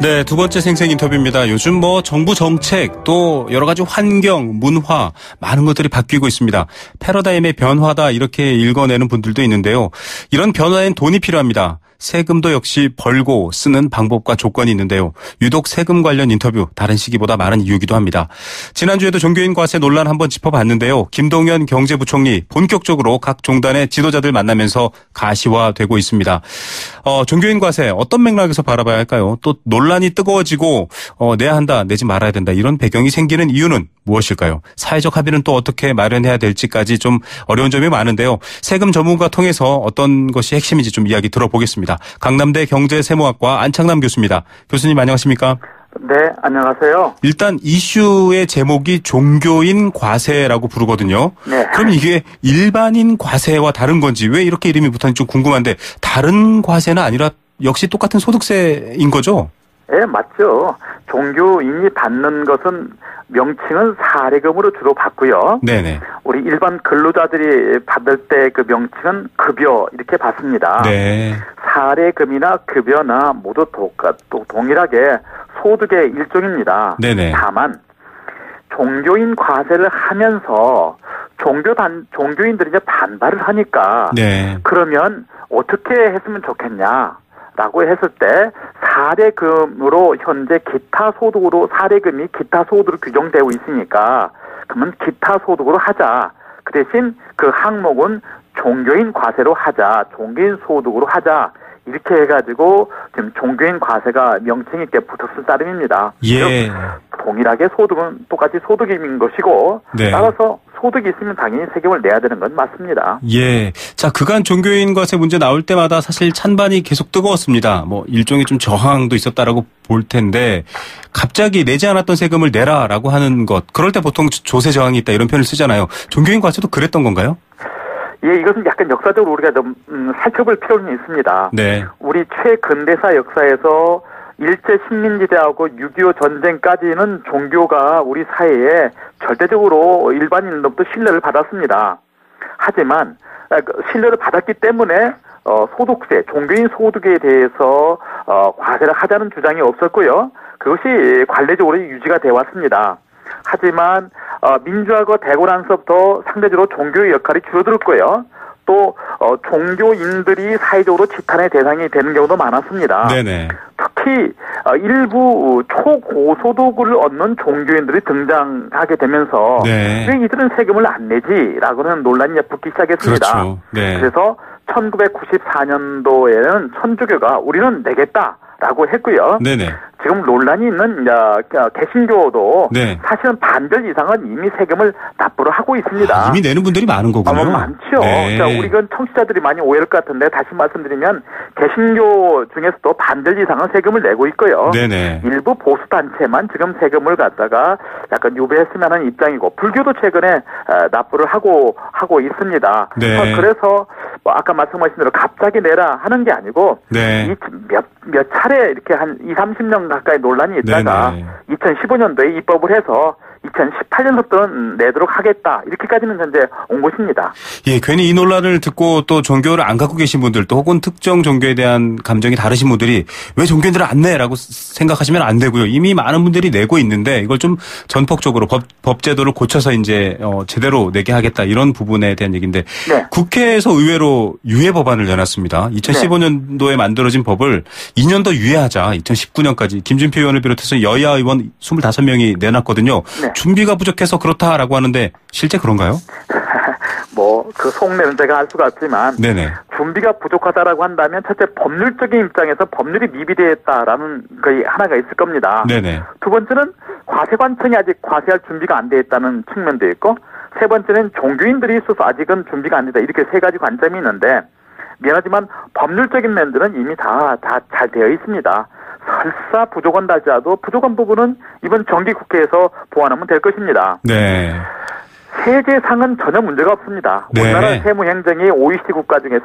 Speaker 2: 네, 두 번째 생생 인터뷰입니다. 요즘 정부 정책 또 여러 가지 환경, 문화 많은 것들이 바뀌고 있습니다. 패러다임의 변화다 이렇게 읽어내는 분들도 있는데요. 이런 변화엔 돈이 필요합니다. 세금도 역시 벌고 쓰는 방법과 조건이 있는데요. 유독 세금 관련 인터뷰 다른 시기보다 많은 이유기도 합니다. 지난주에도 종교인 과세 논란 한번 짚어봤는데요. 김동연 경제부총리 본격적으로 각 종단의 지도자들 만나면서 가시화되고 있습니다. 종교인 과세 어떤 맥락에서 바라봐야 할까요? 또 논란이 뜨거워지고 내야 한다, 내지 말아야 된다 이런 배경이 생기는 이유는 무엇일까요? 사회적 합의는 또 어떻게 마련해야 될지까지 좀 어려운 점이 많은데요. 세금 전문가 통해서 어떤 것이 핵심인지 좀 이야기 들어보겠습니다. 강남대 경제세무학과 안창남 교수입니다. 교수님 안녕하십니까?
Speaker 7: 네, 안녕하세요.
Speaker 2: 일단 이슈의 제목이 종교인 과세라고 부르거든요.
Speaker 7: 네.
Speaker 2: 그럼 이게 일반인 과세와 다른 건지 왜 이렇게 이름이 붙었는지 좀 궁금한데 다른 과세는 아니라 역시 똑같은 소득세인 거죠?
Speaker 7: 네, 맞죠. 종교인이 받는 것은 명칭은 사례금으로 주로 받고요.
Speaker 2: 네네.
Speaker 7: 우리 일반 근로자들이 받을 때 그 명칭은 급여 이렇게 받습니다.
Speaker 2: 네.
Speaker 7: 사례금이나 급여나 모두 동일하게 소득의 일종입니다.
Speaker 2: 네네.
Speaker 7: 다만 종교인 과세를 하면서 종교인들이 이제 반발을 하니까
Speaker 2: 네.
Speaker 7: 그러면 어떻게 했으면 좋겠냐라고 했을 때 사례금으로 현재 기타 소득으로 사례금이 기타 소득으로 규정되고 있으니까 그러면 기타 소득으로 하자. 그 대신 그 항목은 종교인 과세로 하자. 종교인 소득으로 하자. 이렇게 해가지고 지금 종교인 과세가 명칭 있게 붙었을 따름입니다.
Speaker 2: 예.
Speaker 7: 동일하게 소득은 똑같이 소득인 것이고
Speaker 2: 네.
Speaker 7: 따라서 소득이 있으면 당연히 세금을 내야 되는 건 맞습니다.
Speaker 2: 예. 자, 그간 종교인 과세 문제 나올 때마다 사실 찬반이 계속 뜨거웠습니다. 뭐 일종의 좀 저항도 있었다라고 볼 텐데 갑자기 내지 않았던 세금을 내라라고 하는 것. 그럴 때 보통 조세 저항이 있다 이런 표현을 쓰잖아요. 종교인 과세도 그랬던 건가요?
Speaker 7: 예, 이것은 약간 역사적으로 우리가 좀 살펴볼 필요는 있습니다.
Speaker 2: 네.
Speaker 7: 우리 최근대사 역사에서 일제 식민지대하고 6.25 전쟁까지는 종교가 우리 사회에 절대적으로 일반인으로부터 신뢰를 받았습니다. 하지만 신뢰를 받았기 때문에 소득세, 종교인 소득에 대해서 과세를 하자는 주장이 없었고요. 그것이 관례적으로 유지가 되어 왔습니다. 하지만 민주화가 되고 나서부터 상대적으로 종교의 역할이 줄어들었고요. 또 종교인들이 사회적으로 지탄의 대상이 되는 경우도 많았습니다.
Speaker 2: 네네.
Speaker 7: 특히 일부 초고소득을 얻는 종교인들이 등장하게 되면서
Speaker 2: 네.
Speaker 7: 왜 이들은 세금을 안 내지라고는 논란이 붙기 시작했습니다.
Speaker 2: 그렇죠. 네.
Speaker 7: 그래서 1994년도에는 천주교가 우리는 내겠다라고 했고요.
Speaker 2: 네네.
Speaker 7: 지금 논란이 있는 개신교도
Speaker 2: 네.
Speaker 7: 사실은 반절 이상은 이미 세금을 납부를 하고 있습니다.
Speaker 2: 이미 내는 분들이 많은 거군요.
Speaker 7: 많죠.
Speaker 2: 네.
Speaker 7: 그러니까 우리 청취자들이 많이 오해할 것 같은데 다시 말씀드리면 개신교 중에서도 반절 이상은 세금을 내고 있고요.
Speaker 2: 네네.
Speaker 7: 일부 보수 단체만 지금 세금을 갖다가 약간 유배했으면 하는 입장이고 불교도 최근에 납부를 하고 있습니다.
Speaker 2: 네.
Speaker 7: 그래서 아까 말씀하신 대로 갑자기 내라 하는 게 아니고
Speaker 2: 네.
Speaker 7: 몇 차례 이렇게 한 20-30년 가까이 논란이 있다가
Speaker 2: 네네.
Speaker 7: 2015년도에 입법을 해서 2018년부터는 내도록 하겠다. 이렇게까지는 현재 온 것입니다.
Speaker 2: 예, 괜히 이 논란을 듣고 또 종교를 안 갖고 계신 분들 또 혹은 특정 종교에 대한 감정이 다르신 분들이 왜 종교인들을 안 내라고 생각하시면 안 되고요. 이미 많은 분들이 내고 있는데 이걸 좀 전폭적으로 법 제도를 고쳐서 이제 제대로 내게 하겠다 이런 부분에 대한 얘기인데
Speaker 7: 네.
Speaker 2: 국회에서 의외로 유예 법안을 내놨습니다. 2015년도에 만들어진 법을 2년 더 유예하자. 2019년까지 김준표 의원을 비롯해서 여야 의원 25명이 내놨거든요.
Speaker 7: 네.
Speaker 2: 준비가 부족해서 그렇다라고 하는데 실제 그런가요?
Speaker 7: 그 속내는 제가 알 수가 없지만
Speaker 2: 네네.
Speaker 7: 준비가 부족하다라고 한다면 첫째 법률적인 입장에서 법률이 미비되어 있다라는 게 하나가 있을 겁니다.
Speaker 2: 네네.
Speaker 7: 두 번째는 과세관청이 아직 과세할 준비가 안 돼 있다는 측면도 있고 세 번째는 종교인들이 있어서 아직은 준비가 안 됐다. 이렇게 세 가지 관점이 있는데 미안하지만 법률적인 면들은 이미 다 잘 되어 있습니다. 설사 부족한 달자도 부족한 부분은 이번 정기국회에서 보완하면 될 것입니다.
Speaker 2: 네.
Speaker 7: 세제상은 전혀 문제가 없습니다.
Speaker 2: 네.
Speaker 7: 우리나라 세무행정이 OECD 국가 중에서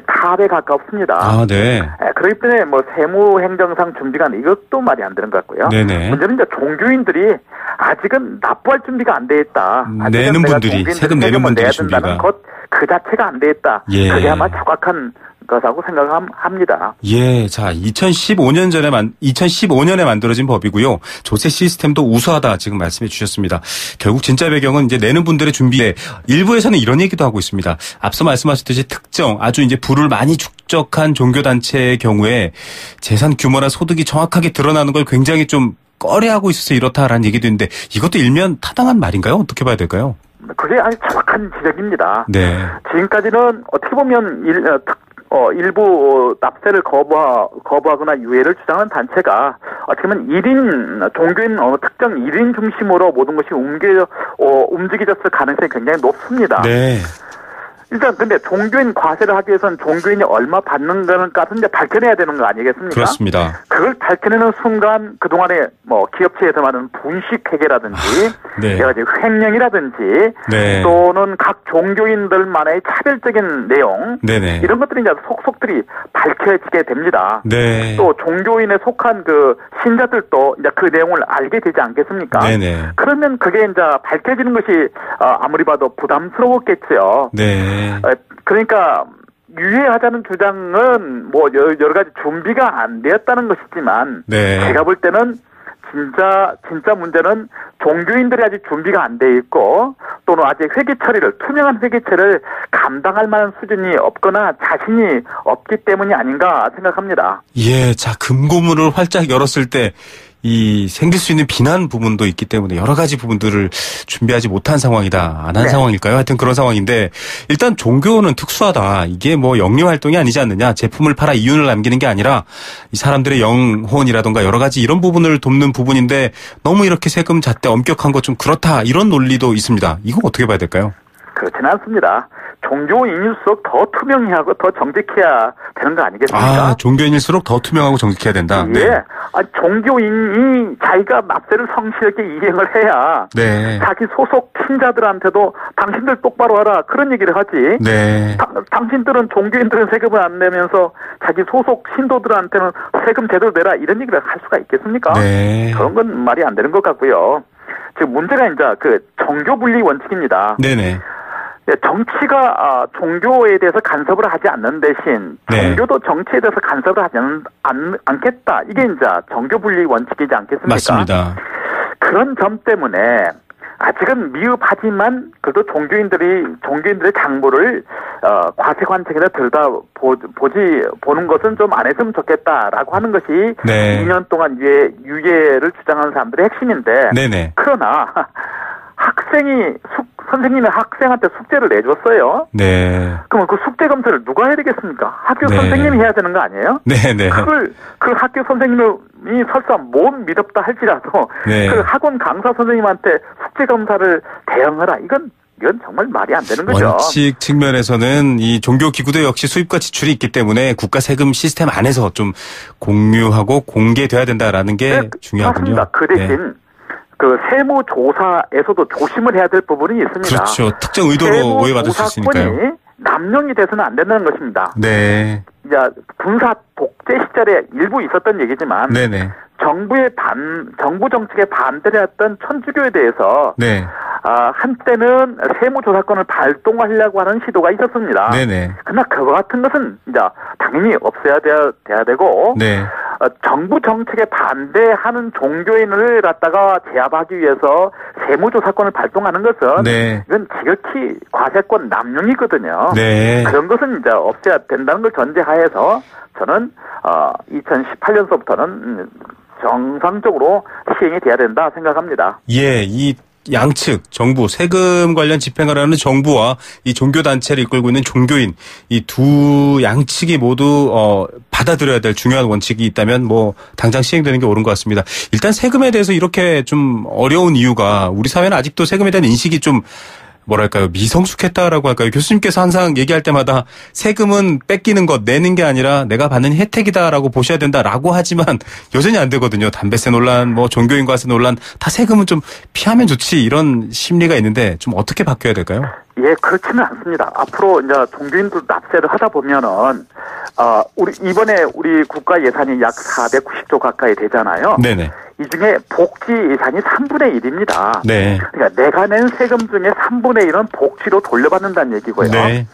Speaker 7: 탑에 가깝습니다.
Speaker 2: 아, 네.
Speaker 7: 그렇기 때문에 세무행정상 준비가 이것도 말이 안 되는 것 같고요.
Speaker 2: 네네.
Speaker 7: 문제는 이제 종교인들이 아직은 납부할 준비가 안 돼 있다.
Speaker 2: 내는 분들이 세금 내는 분들이 준비가
Speaker 7: 그 자체가 안 돼 있다.
Speaker 2: 예.
Speaker 7: 그게 아마 정확한 것이라고 생각합니다.
Speaker 2: 예, 자, 2015년에 만들어진 법이고요. 조세 시스템도 우수하다 지금 말씀해 주셨습니다. 결국 진짜 배경은 이제 내는 분들의 준비에 일부에서는 이런 얘기도 하고 있습니다. 앞서 말씀하셨듯이 특정 아주 이제 부를 많이 축적한 종교단체의 경우에 재산 규모나 소득이 정확하게 드러나는 걸 굉장히 좀 꺼려하고 있어서 이렇다라는 얘기도 있는데 이것도 일면 타당한 말인가요? 어떻게 봐야 될까요?
Speaker 7: 그게 아주 정확한 지적입니다.
Speaker 2: 네.
Speaker 7: 지금까지는 어떻게 보면 일부 납세를 거부하거나 유예를 주장하는 단체가 어떻게 보면 종교인 특정 1인 중심으로 모든 것이 움직여졌을 가능성이 굉장히 높습니다.
Speaker 2: 네.
Speaker 7: 일단 근데 종교인 과세를 하기 위해서는 종교인이 얼마 받는 거는까지 이제 밝혀내야 되는 거 아니겠습니까?
Speaker 2: 그렇습니다.
Speaker 7: 그걸 밝혀내는 순간 그동안에 기업체에서 말하는 분식회계라든지
Speaker 2: 네.
Speaker 7: 여러 가지 횡령이라든지
Speaker 2: 네.
Speaker 7: 또는 각 종교인들만의 차별적인 내용
Speaker 2: 네네.
Speaker 7: 이런 것들이 이제 속속들이 밝혀지게 됩니다.
Speaker 2: 네.
Speaker 7: 또 종교인에 속한 그 신자들도 이제 그 내용을 알게 되지 않겠습니까?
Speaker 2: 네네.
Speaker 7: 그러면 그게 이제 밝혀지는 것이 아무리 봐도 부담스러웠겠죠.
Speaker 2: 네.
Speaker 7: 그러니까 유예하자는 주장은 여러 가지 준비가 안 되었다는 것이지만
Speaker 2: 네.
Speaker 7: 제가 볼 때는 진짜 문제는 종교인들이 아직 준비가 안 돼 있고 또는 아직 투명한 회계처리를 감당할 만한 수준이 없거나 자신이 없기 때문이 아닌가 생각합니다.
Speaker 2: 예, 자, 금고문을 활짝 열었을 때 생길 수 있는 비난 부분도 있기 때문에 여러 가지 부분들을 준비하지 못한 상황이다. 안 한 상황일까요? 하여튼 그런 상황인데 일단 종교는 특수하다. 이게 뭐 영리 활동이 아니지 않느냐. 제품을 팔아 이윤을 남기는 게 아니라 이 사람들의 영혼이라든가 여러 가지 이런 부분을 돕는 부분인데 너무 이렇게 세금 잣대 엄격한 것 좀 그렇다. 이런 논리도 있습니다. 이거 어떻게 봐야 될까요?
Speaker 7: 그렇지는 않습니다. 종교인일수록 더 투명하고 더 정직해야 되는 거 아니겠습니까?
Speaker 2: 아, 종교인일수록 더 투명하고 정직해야 된다.
Speaker 7: 예.
Speaker 2: 네.
Speaker 7: 종교인이 자기가 납세를 성실하게 이행을 해야
Speaker 2: 네.
Speaker 7: 자기 소속 신자들한테도 당신들 똑바로 하라 그런 얘기를 하지.
Speaker 2: 네.
Speaker 7: 당신들은 종교인들은 세금을 안 내면서 자기 소속 신도들한테는 세금 제대로 내라 이런 얘기를 할 수가 있겠습니까?
Speaker 2: 네.
Speaker 7: 그런 건 말이 안 되는 것 같고요. 지금 문제가 이제 종교 분리 원칙입니다.
Speaker 2: 네네.
Speaker 7: 정치가 종교에 대해서 간섭을 하지 않는 대신 종교도 정치에 대해서 간섭을 하지 않겠다. 이게 이제 종교 분리 원칙이지 않겠습니까?
Speaker 2: 맞습니다.
Speaker 7: 그런 점 때문에 아직은 미흡하지만 그래도 종교인들의 장부를 과세 관청에다 보는 것은 좀 안 했으면 좋겠다라고 하는 것이 2년 동안 유예를 주장하는 사람들의 핵심인데
Speaker 2: 네네.
Speaker 7: 그러나 선생님이 학생한테 숙제를 내줬어요.
Speaker 2: 네.
Speaker 7: 그러면 그 숙제 검사를 누가 해야 되겠습니까? 학교 선생님이 해야 되는 거 아니에요?
Speaker 2: 네네.
Speaker 7: 그 학교 선생님이 설사 못 믿었다 할지라도 그 학원 강사 선생님한테 숙제 검사를 대응하라. 이건 정말 말이 안 되는 거죠.
Speaker 2: 원칙 측면에서는 이 종교 기구도 역시 수입과 지출이 있기 때문에 국가 세금 시스템 안에서 좀 공유하고 공개돼야 된다라는 게 중요하군요.
Speaker 7: 맞습니다. 그 대신 그 세무조사에서도 조심을 해야 될 부분이 있습니다.
Speaker 2: 그렇죠. 특정 의도로 오해받을 수 있으니까요.
Speaker 7: 남용이 돼서는 안 된다는 것입니다.
Speaker 2: 네.
Speaker 7: 이제 군사 독재 시절에 일부 있었던 얘기지만
Speaker 2: 네네.
Speaker 7: 정부 정책에 반대를 했던 천주교에 대해서 한때는 세무조사권을 발동하려고 하는 시도가 있었습니다.
Speaker 2: 네네.
Speaker 7: 그러나 그와 같은 것은 이제 당연히 없어야 돼야 되고 정부 정책에 반대하는 종교인을 갖다가 제압하기 위해서 세무조사권을 발동하는 것은 이건 지극히 과세권 남용이거든요. 그런 것은 이제 없애야 된다는 걸 전제하에서 저는 2018년서부터는 정상적으로 시행이 돼야 된다 생각합니다.
Speaker 2: 예, 이 양측 정부 세금 관련 집행을 하는 정부와 이 종교 단체를 이끌고 있는 종교인 이 두 양측이 모두 받아들여야 될 중요한 원칙이 있다면 뭐 당장 시행되는 게 옳은 것 같습니다. 일단 세금에 대해서 이렇게 좀 어려운 이유가 우리 사회는 아직도 세금에 대한 인식이 좀 뭐랄까요, 미성숙했다라고 할까요? 교수님께서 항상 얘기할 때마다 세금은 뺏기는 것, 내는 게 아니라 내가 받는 혜택이다라고 보셔야 된다라고 하지만 여전히 안 되거든요. 담배세 논란, 뭐 종교인 과세 논란, 다 세금은 좀 피하면 좋지 이런 심리가 있는데 좀 어떻게 바뀌어야 될까요?
Speaker 7: 예, 그렇지는 않습니다. 앞으로 이제 종교인들 납세를 하다 보면은 이번에 우리 국가 예산이 약 490조 가까이 되잖아요.
Speaker 2: 네네.
Speaker 7: 이 중에 복지 예산이 3분의 1입니다.
Speaker 2: 네.
Speaker 7: 그러니까 내가 낸 세금 중에 3분의 1은 복지로 돌려받는다는 얘기고요.
Speaker 2: 네.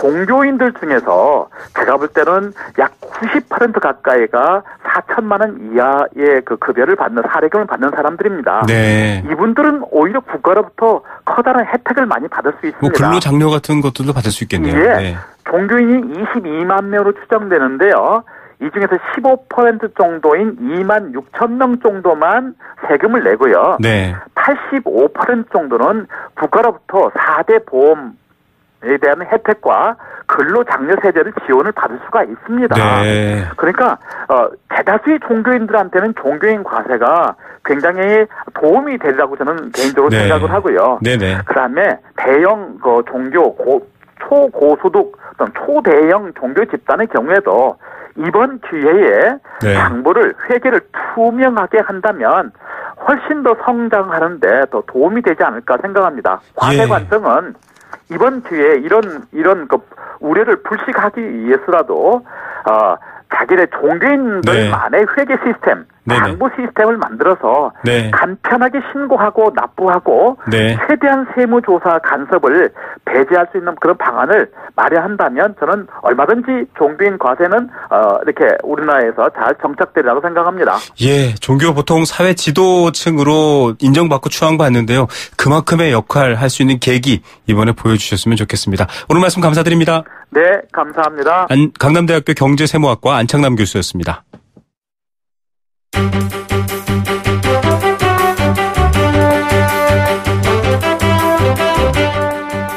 Speaker 7: 종교인들 중에서 제가 볼 때는 약 90% 가까이가 4천만 원 이하의 그 급여를 사례금을 받는 사람들입니다.
Speaker 2: 네.
Speaker 7: 이분들은 오히려 국가로부터 커다란 혜택을 많이 받을 수 있습니다.
Speaker 2: 뭐 근로장려 같은 것들도 받을 수 있겠네요.
Speaker 7: 예.
Speaker 2: 네.
Speaker 7: 종교인이 22만 명으로 추정되는데요. 이 중에서 15% 정도인 2만 6천 명 정도만 세금을 내고요.
Speaker 2: 네.
Speaker 7: 85% 정도는 국가로부터 4대 보험에 대한 혜택과 근로장려 세제를 지원을 받을 수가 있습니다.
Speaker 2: 네.
Speaker 7: 그러니까 대다수의 종교인들한테는 종교인 과세가 굉장히 도움이 되리라고 저는 개인적으로 생각을 하고요.
Speaker 2: 네네.
Speaker 7: 그다음에 대형 종교 초고소득 또는 초대형 종교 집단의 경우에도 이번 기회에 장부를 회계를 투명하게 한다면 훨씬 더 성장하는데 더 도움이 되지 않을까 생각합니다. 과세 관청은 이번 기회에 이런 그 우려를 불식하기 위해서라도 자기네 종교인들만의 회계 시스템, 당부 시스템을 만들어서 간편하게 신고하고 납부하고 최대한 세무조사 간섭을 배제할 수 있는 그런 방안을 마련한다면 저는 얼마든지 종교인 과세는 이렇게 우리나라에서 잘 정착되리라고 생각합니다.
Speaker 2: 예, 종교 보통 사회 지도층으로 인정받고 추앙받는데요. 그만큼의 역할 할 수 있는 계기 이번에 보여주셨으면 좋겠습니다. 오늘 말씀 감사드립니다.
Speaker 7: 네, 감사합니다.
Speaker 2: 강남대학교 경제세무학과 안창남 교수였습니다.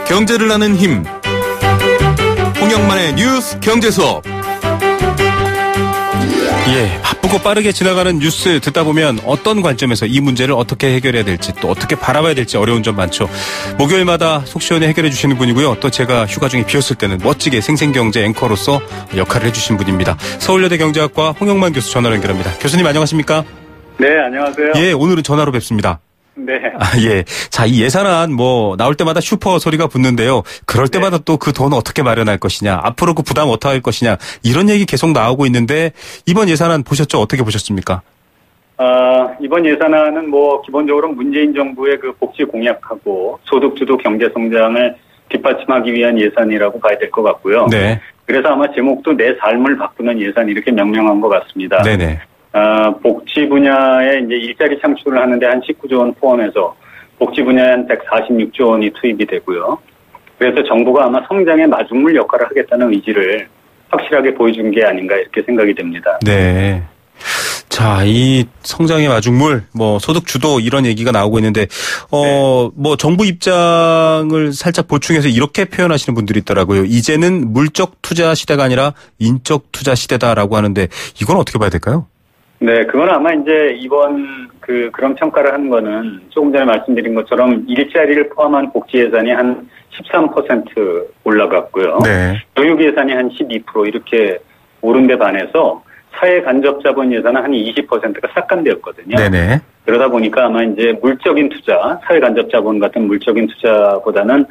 Speaker 8: 경제를 아는 힘 홍영만의 뉴스 경제 수업.
Speaker 2: 예, 바쁘고 빠르게 지나가는 뉴스 듣다 보면 어떤 관점에서 이 문제를 어떻게 해결해야 될지 또 어떻게 바라봐야 될지 어려운 점 많죠. 목요일마다 속 시원히 해결해 주시는 분이고요. 또 제가 휴가 중에 비었을 때는 멋지게 생생경제 앵커로서 역할을 해주신 분입니다. 서울여대 경제학과 홍영만 교수 전화로 연결합니다. 교수님 안녕하십니까?
Speaker 9: 네, 안녕하세요.
Speaker 2: 예, 오늘은 전화로 뵙습니다.
Speaker 9: 네.
Speaker 2: 예. 자, 이 예산안 나올 때마다 슈퍼 소리가 붙는데요. 그럴 때마다 또 그 돈 어떻게 마련할 것이냐, 앞으로 그 부담 어떻게 할 것이냐, 이런 얘기 계속 나오고 있는데, 이번 예산안 보셨죠? 어떻게 보셨습니까?
Speaker 9: 이번 예산안은 기본적으로 문재인 정부의 그 복지 공약하고 소득주도 경제 성장을 뒷받침하기 위한 예산이라고 봐야 될 것 같고요.
Speaker 2: 네.
Speaker 9: 그래서 아마 제목도 내 삶을 바꾸는 예산 이렇게 명명한 것 같습니다.
Speaker 2: 네네.
Speaker 9: 복지 분야에 이제 일자리 창출을 하는데 한 19조 원 포함해서 복지 분야에 한 146조 원이 투입이 되고요. 그래서 정부가 아마 성장의 마중물 역할을 하겠다는 의지를 확실하게 보여준 게 아닌가 이렇게 생각이 됩니다.
Speaker 2: 네. 자, 이 성장의 마중물, 소득 주도 이런 얘기가 나오고 있는데, 정부 입장을 살짝 보충해서 이렇게 표현하시는 분들이 있더라고요. 이제는 물적 투자 시대가 아니라 인적 투자 시대다라고 하는데, 이건 어떻게 봐야 될까요?
Speaker 9: 네, 그건 아마 이제 이번 그런 평가를 하는 거는 조금 전에 말씀드린 것처럼 일자리를 포함한 복지 예산이 한 13% 올라갔고요.
Speaker 2: 네.
Speaker 9: 교육 예산이 한 12% 이렇게 오른 데 반해서 사회 간접 자본 예산은 한 20%가 삭감되었거든요. 네네. 그러다 보니까 아마 이제 물적인 투자, 사회 간접 자본 같은 물적인 투자보다는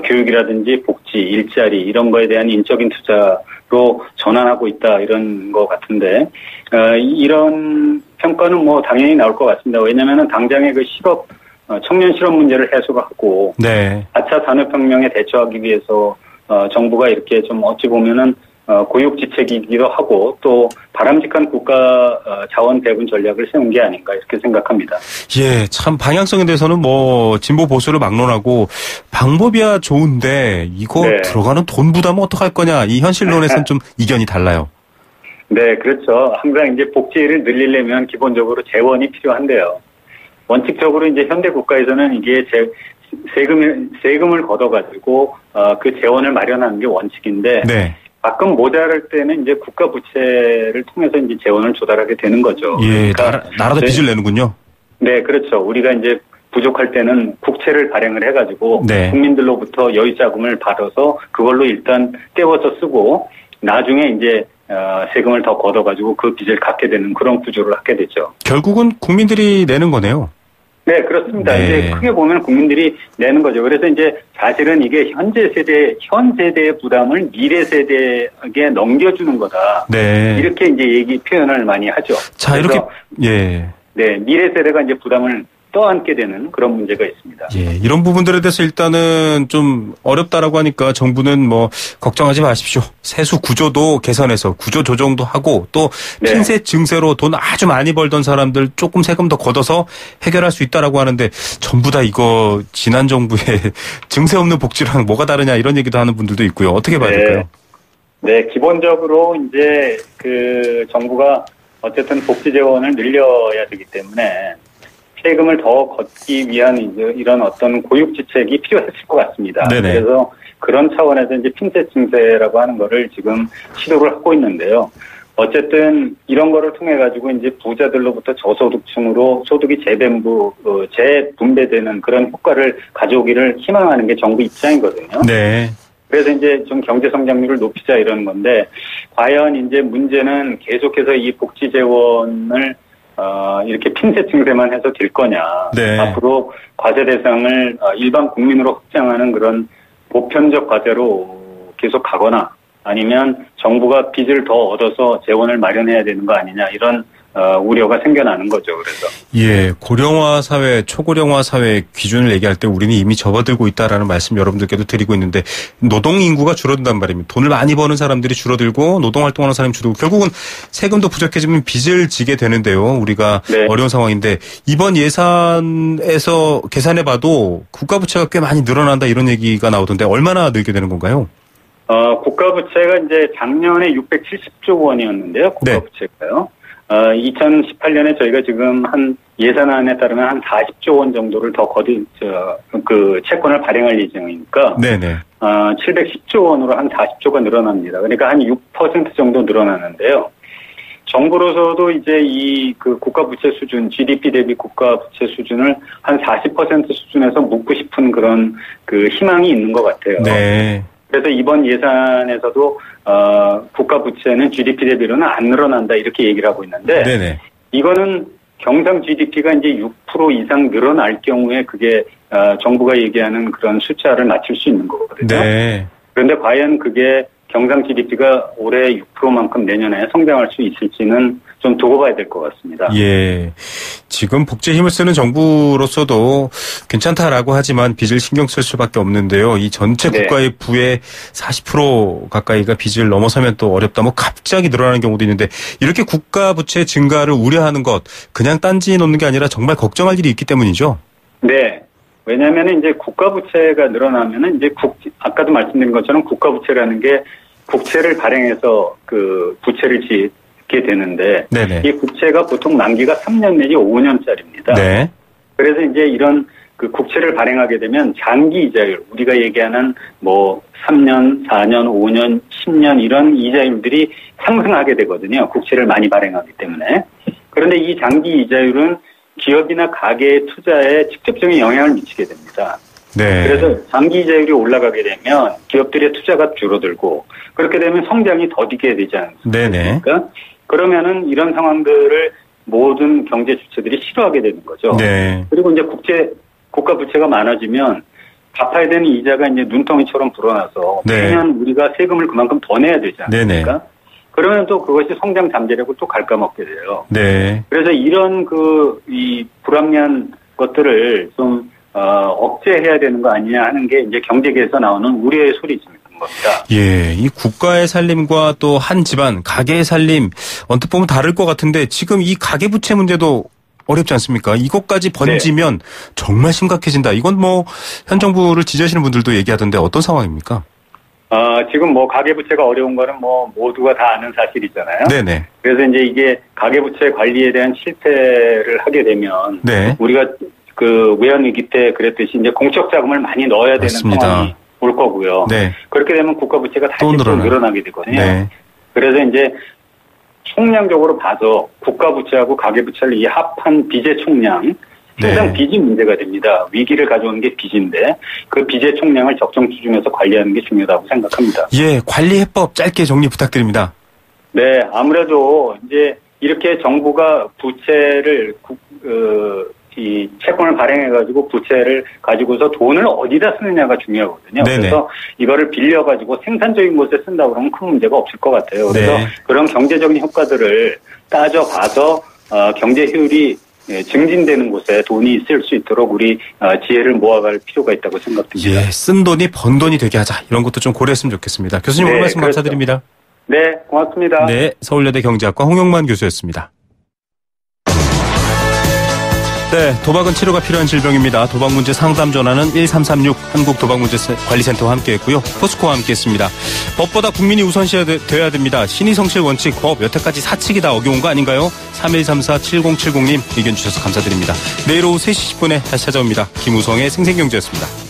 Speaker 9: 교육이라든지 복지, 일자리 이런 거에 대한 인적인 투자로 전환하고 있다 이런 것 같은데 이런 평가는 당연히 나올 것 같습니다. 왜냐하면 당장의 그 청년 실업 문제를 해소하고 4차 산업혁명에 대처하기 위해서 정부가 이렇게 좀 어찌 보면은 고육지책이기도 하고 또 바람직한 국가 자원 배분 전략을 세운 게 아닌가 이렇게 생각합니다.
Speaker 2: 예, 참 방향성에 대해서는 진보 보수를 막론하고 방법이야 좋은데 이거 들어가는 돈 부담은 어떡할 거냐 이 현실론에서는 좀 이견이 달라요.
Speaker 9: 네, 그렇죠. 항상 이제 복지를 늘리려면 기본적으로 재원이 필요한데요. 원칙적으로 이제 현대 국가에서는 이게 세금을 걷어가지고 그 재원을 마련하는 게 원칙인데. 네. 가끔 모자랄 때는 이제 국가 부채를 통해서 이제 재원을 조달하게 되는 거죠.
Speaker 2: 예, 그러니까 나라도 빚을 내는군요.
Speaker 9: 네, 그렇죠. 우리가 이제 부족할 때는 국채를 발행을 해가지고 국민들로부터 여유 자금을 받아서 그걸로 일단 떼워서 쓰고 나중에 이제 세금을 더 걷어가지고 그 빚을 갚게 되는 그런 구조를 하게 되죠.
Speaker 2: 결국은 국민들이 내는 거네요.
Speaker 9: 네, 그렇습니다. 이제 크게 보면 국민들이 내는 거죠. 그래서 이제 사실은 이게 현 세대의 부담을 미래 세대에게 넘겨주는 거다. 네. 이렇게 이제 표현을 많이 하죠.
Speaker 2: 자, 이렇게, 예.
Speaker 9: 네, 미래 세대가 이제 부담을 떠안게 되는 그런 문제가 있습니다.
Speaker 2: 예, 이런 부분들에 대해서 일단은 좀 어렵다라고 하니까 정부는 걱정하지 마십시오. 세수 구조도 개선해서 구조 조정도 하고 또 핀셋 증세로 돈 아주 많이 벌던 사람들 조금 세금 더 걷어서 해결할 수 있다라고 하는데 전부 다 이거 지난 정부의 증세 없는 복지랑 뭐가 다르냐 이런 얘기도 하는 분들도 있고요. 어떻게 봐야 될까요?
Speaker 9: 네, 기본적으로 이제 정부가 어쨌든 복지 재원을 늘려야 되기 때문에 세금을 더 걷기 위한 이런 어떤 고육지책이 필요했을 것 같습니다. 네네. 그래서 그런 차원에서 이제 핀셋 증세라고 하는 거를 지금 시도를 하고 있는데요. 어쨌든 이런 거를 통해 가지고 이제 부자들로부터 저소득층으로 소득이 재분배되는 그런 효과를 가져오기를 희망하는 게 정부 입장이거든요. 네. 그래서 이제 좀 경제 성장률을 높이자 이런 건데 과연 이제 문제는 계속해서 이 복지 재원을 이렇게 핀셋 증세만 해서 될 거냐. 네. 앞으로 과세 대상을 일반 국민으로 확장하는 그런 보편적 과세로 계속 가거나 아니면 정부가 빚을 더 얻어서 재원을 마련해야 되는 거 아니냐 이런 우려가 생겨나는 거죠. 그래서
Speaker 2: 예, 고령화 사회, 초고령화 사회 기준을 얘기할 때 우리는 이미 접어들고 있다라는 말씀 여러분들께도 드리고 있는데 노동 인구가 줄어든단 말입니다. 돈을 많이 버는 사람들이 줄어들고 노동 활동하는 사람이 줄어들고 결국은 세금도 부족해지면 빚을 지게 되는데요. 우리가
Speaker 9: 네.
Speaker 2: 어려운 상황인데 이번 예산에서 계산해봐도 국가 부채가 꽤 많이 늘어난다 이런 얘기가 나오던데 얼마나 늘게 되는 건가요?
Speaker 9: 국가 부채가 이제 작년에 670조 원이었는데요. 국가
Speaker 2: 네.
Speaker 9: 부채가요. 2018년에 저희가 지금 한 예산안에 따르면 한 40조 원 정도를 더 그 채권을 발행할 예정이니까.
Speaker 2: 네네.
Speaker 9: 710조 원으로 한 40조가 늘어납니다. 그러니까 한 6% 정도 늘어나는데요. 정부로서도 이제 이 그 국가 부채 수준, GDP 대비 국가 부채 수준을 한 40% 수준에서 묻고 싶은 그런 그 희망이 있는 것 같아요.
Speaker 2: 네. 그래서
Speaker 9: 이번 예산에서도 국가 부채는 GDP 대비로는 안 늘어난다 이렇게 얘기를 하고 있는데
Speaker 2: 네네.
Speaker 9: 이거는 경상 GDP가 이제 6% 이상 늘어날 경우에 그게 정부가 얘기하는 그런 숫자를 맞출 수 있는 거거든요.
Speaker 2: 네.
Speaker 9: 그런데 과연 그게 경상 GDP가 올해 6%만큼 내년에 성장할 수 있을지는 좀 두고 봐야 될 것 같습니다.
Speaker 2: 예. 지금 복지에 힘을 쓰는 정부로서도 괜찮다라고 하지만 빚을 신경 쓸 수밖에 없는데요. 이 전체
Speaker 9: 네.
Speaker 2: 국가의 부의 40% 가까이가 빚을 넘어서면 또 어렵다. 뭐 갑자기 늘어나는 경우도 있는데 이렇게 국가 부채 증가를 우려하는 것 그냥 딴지 놓는 게 아니라 정말 걱정할 일이 있기 때문이죠.
Speaker 9: 네. 왜냐하면 이제 국가 부채가 늘어나면은 이제 아까도 말씀드린 것처럼 국가 부채라는 게 국채를 발행해서 그 부채를 짓게 되는데
Speaker 2: 네네.
Speaker 9: 이 국채가 보통 만기가 3년 내지 5년짜리입니다.
Speaker 2: 네.
Speaker 9: 그래서 이제 이런 그 국채를 발행하게 되면 장기 이자율 우리가 얘기하는 뭐 3년, 4년, 5년, 10년 이런 이자율들이 상승하게 되거든요. 국채를 많이 발행하기 때문에. 그런데 이 장기 이자율은 기업이나 가계의 투자에 직접적인 영향을 미치게 됩니다.
Speaker 2: 네.
Speaker 9: 그래서 장기 이자율이 올라가게 되면 기업들의 투자가 줄어들고 그렇게 되면 성장이 더디게 되지 않습니까? 그러면은 이런 상황들을 모든 경제 주체들이 싫어하게 되는 거죠.
Speaker 2: 네.
Speaker 9: 그리고 이제 국가 부채가 많아지면 갚아야 되는 이자가 이제 눈덩이처럼 불어나서
Speaker 2: 네.
Speaker 9: 매년 우리가 세금을 그만큼 더 내야 되지 않습니까?
Speaker 2: 네네.
Speaker 9: 그러면 또 그것이 성장 잠재력을 또 갉아먹게 돼요.
Speaker 2: 네.
Speaker 9: 그래서 이런 이 불합리한 것들을 좀 억제해야 되는 거 아니냐 하는 게 이제 경제계에서 나오는 우려의 소리입니다. 겁니다.
Speaker 2: 예, 이 국가의 살림과 또 한 집안 가계의 살림 언뜻 보면 다를 것 같은데 지금 이 가계부채 문제도 어렵지 않습니까? 이것까지 번지면 네. 정말 심각해진다. 이건 뭐 현 정부를 지지하시는 분들도 얘기하던데 어떤 상황입니까?
Speaker 9: 지금 뭐 가계부채가 어려운 거는 뭐 모두가 다 아는 사실이잖아요.
Speaker 2: 네네.
Speaker 9: 그래서 이제 이게 가계부채 관리에 대한 실패를 하게 되면 네. 우리가 그 외환위기 때 그랬듯이 이제 공적 자금을 많이 넣어야
Speaker 2: 맞습니다.
Speaker 9: 되는 상황이 올 거고요. 네. 그렇게 되면 국가 부채가 다시 또 늘어나게 되거든요. 네. 그래서 이제 총량적으로 봐서 국가 부채하고 가계 부채를 이 합한 빚의 총량, 항상 네. 빚이 문제가 됩니다. 위기를 가져오는 게 빚인데 그 빚의 총량을 적정 수준에서 관리하는 게 중요하다고 생각합니다.
Speaker 2: 예, 관리 해법 짧게 정리 부탁드립니다.
Speaker 9: 네, 아무래도 이제 이렇게 정부가 부채를 이 채권을 발행해가지고 부채를 가지고서 돈을 어디다 쓰느냐가 중요하거든요. 네네. 그래서 이거를 빌려가지고 생산적인 곳에 쓴다 그러면 큰 문제가 없을 것 같아요. 그래서 네. 그런 경제적인 효과들을 따져봐서 경제 효율이 증진되는 곳에 돈이 쓸 수 있도록 우리 지혜를 모아갈 필요가 있다고 생각됩니다.
Speaker 2: 예, 쓴 돈이 번 돈이 되게 하자. 이런 것도 좀 고려했으면 좋겠습니다. 교수님 오늘 말씀 그렇죠. 감사드립니다.
Speaker 9: 네, 고맙습니다.
Speaker 2: 네, 서울여대 경제학과 홍용만 교수였습니다. 네, 도박은 치료가 필요한 질병입니다. 도박 문제 상담 전화는 1336 한국도박문제관리센터와 함께했고요. 포스코와 함께했습니다. 법보다 국민이 우선시해야 돼야 됩니다. 신의 성실 원칙, 법 여태까지 사칙이 다 어겨운 거 아닌가요? 3134-7070님 의견 주셔서 감사드립니다. 내일 오후 3시 10분에 다시 찾아옵니다. 김우성의 생생경제였습니다.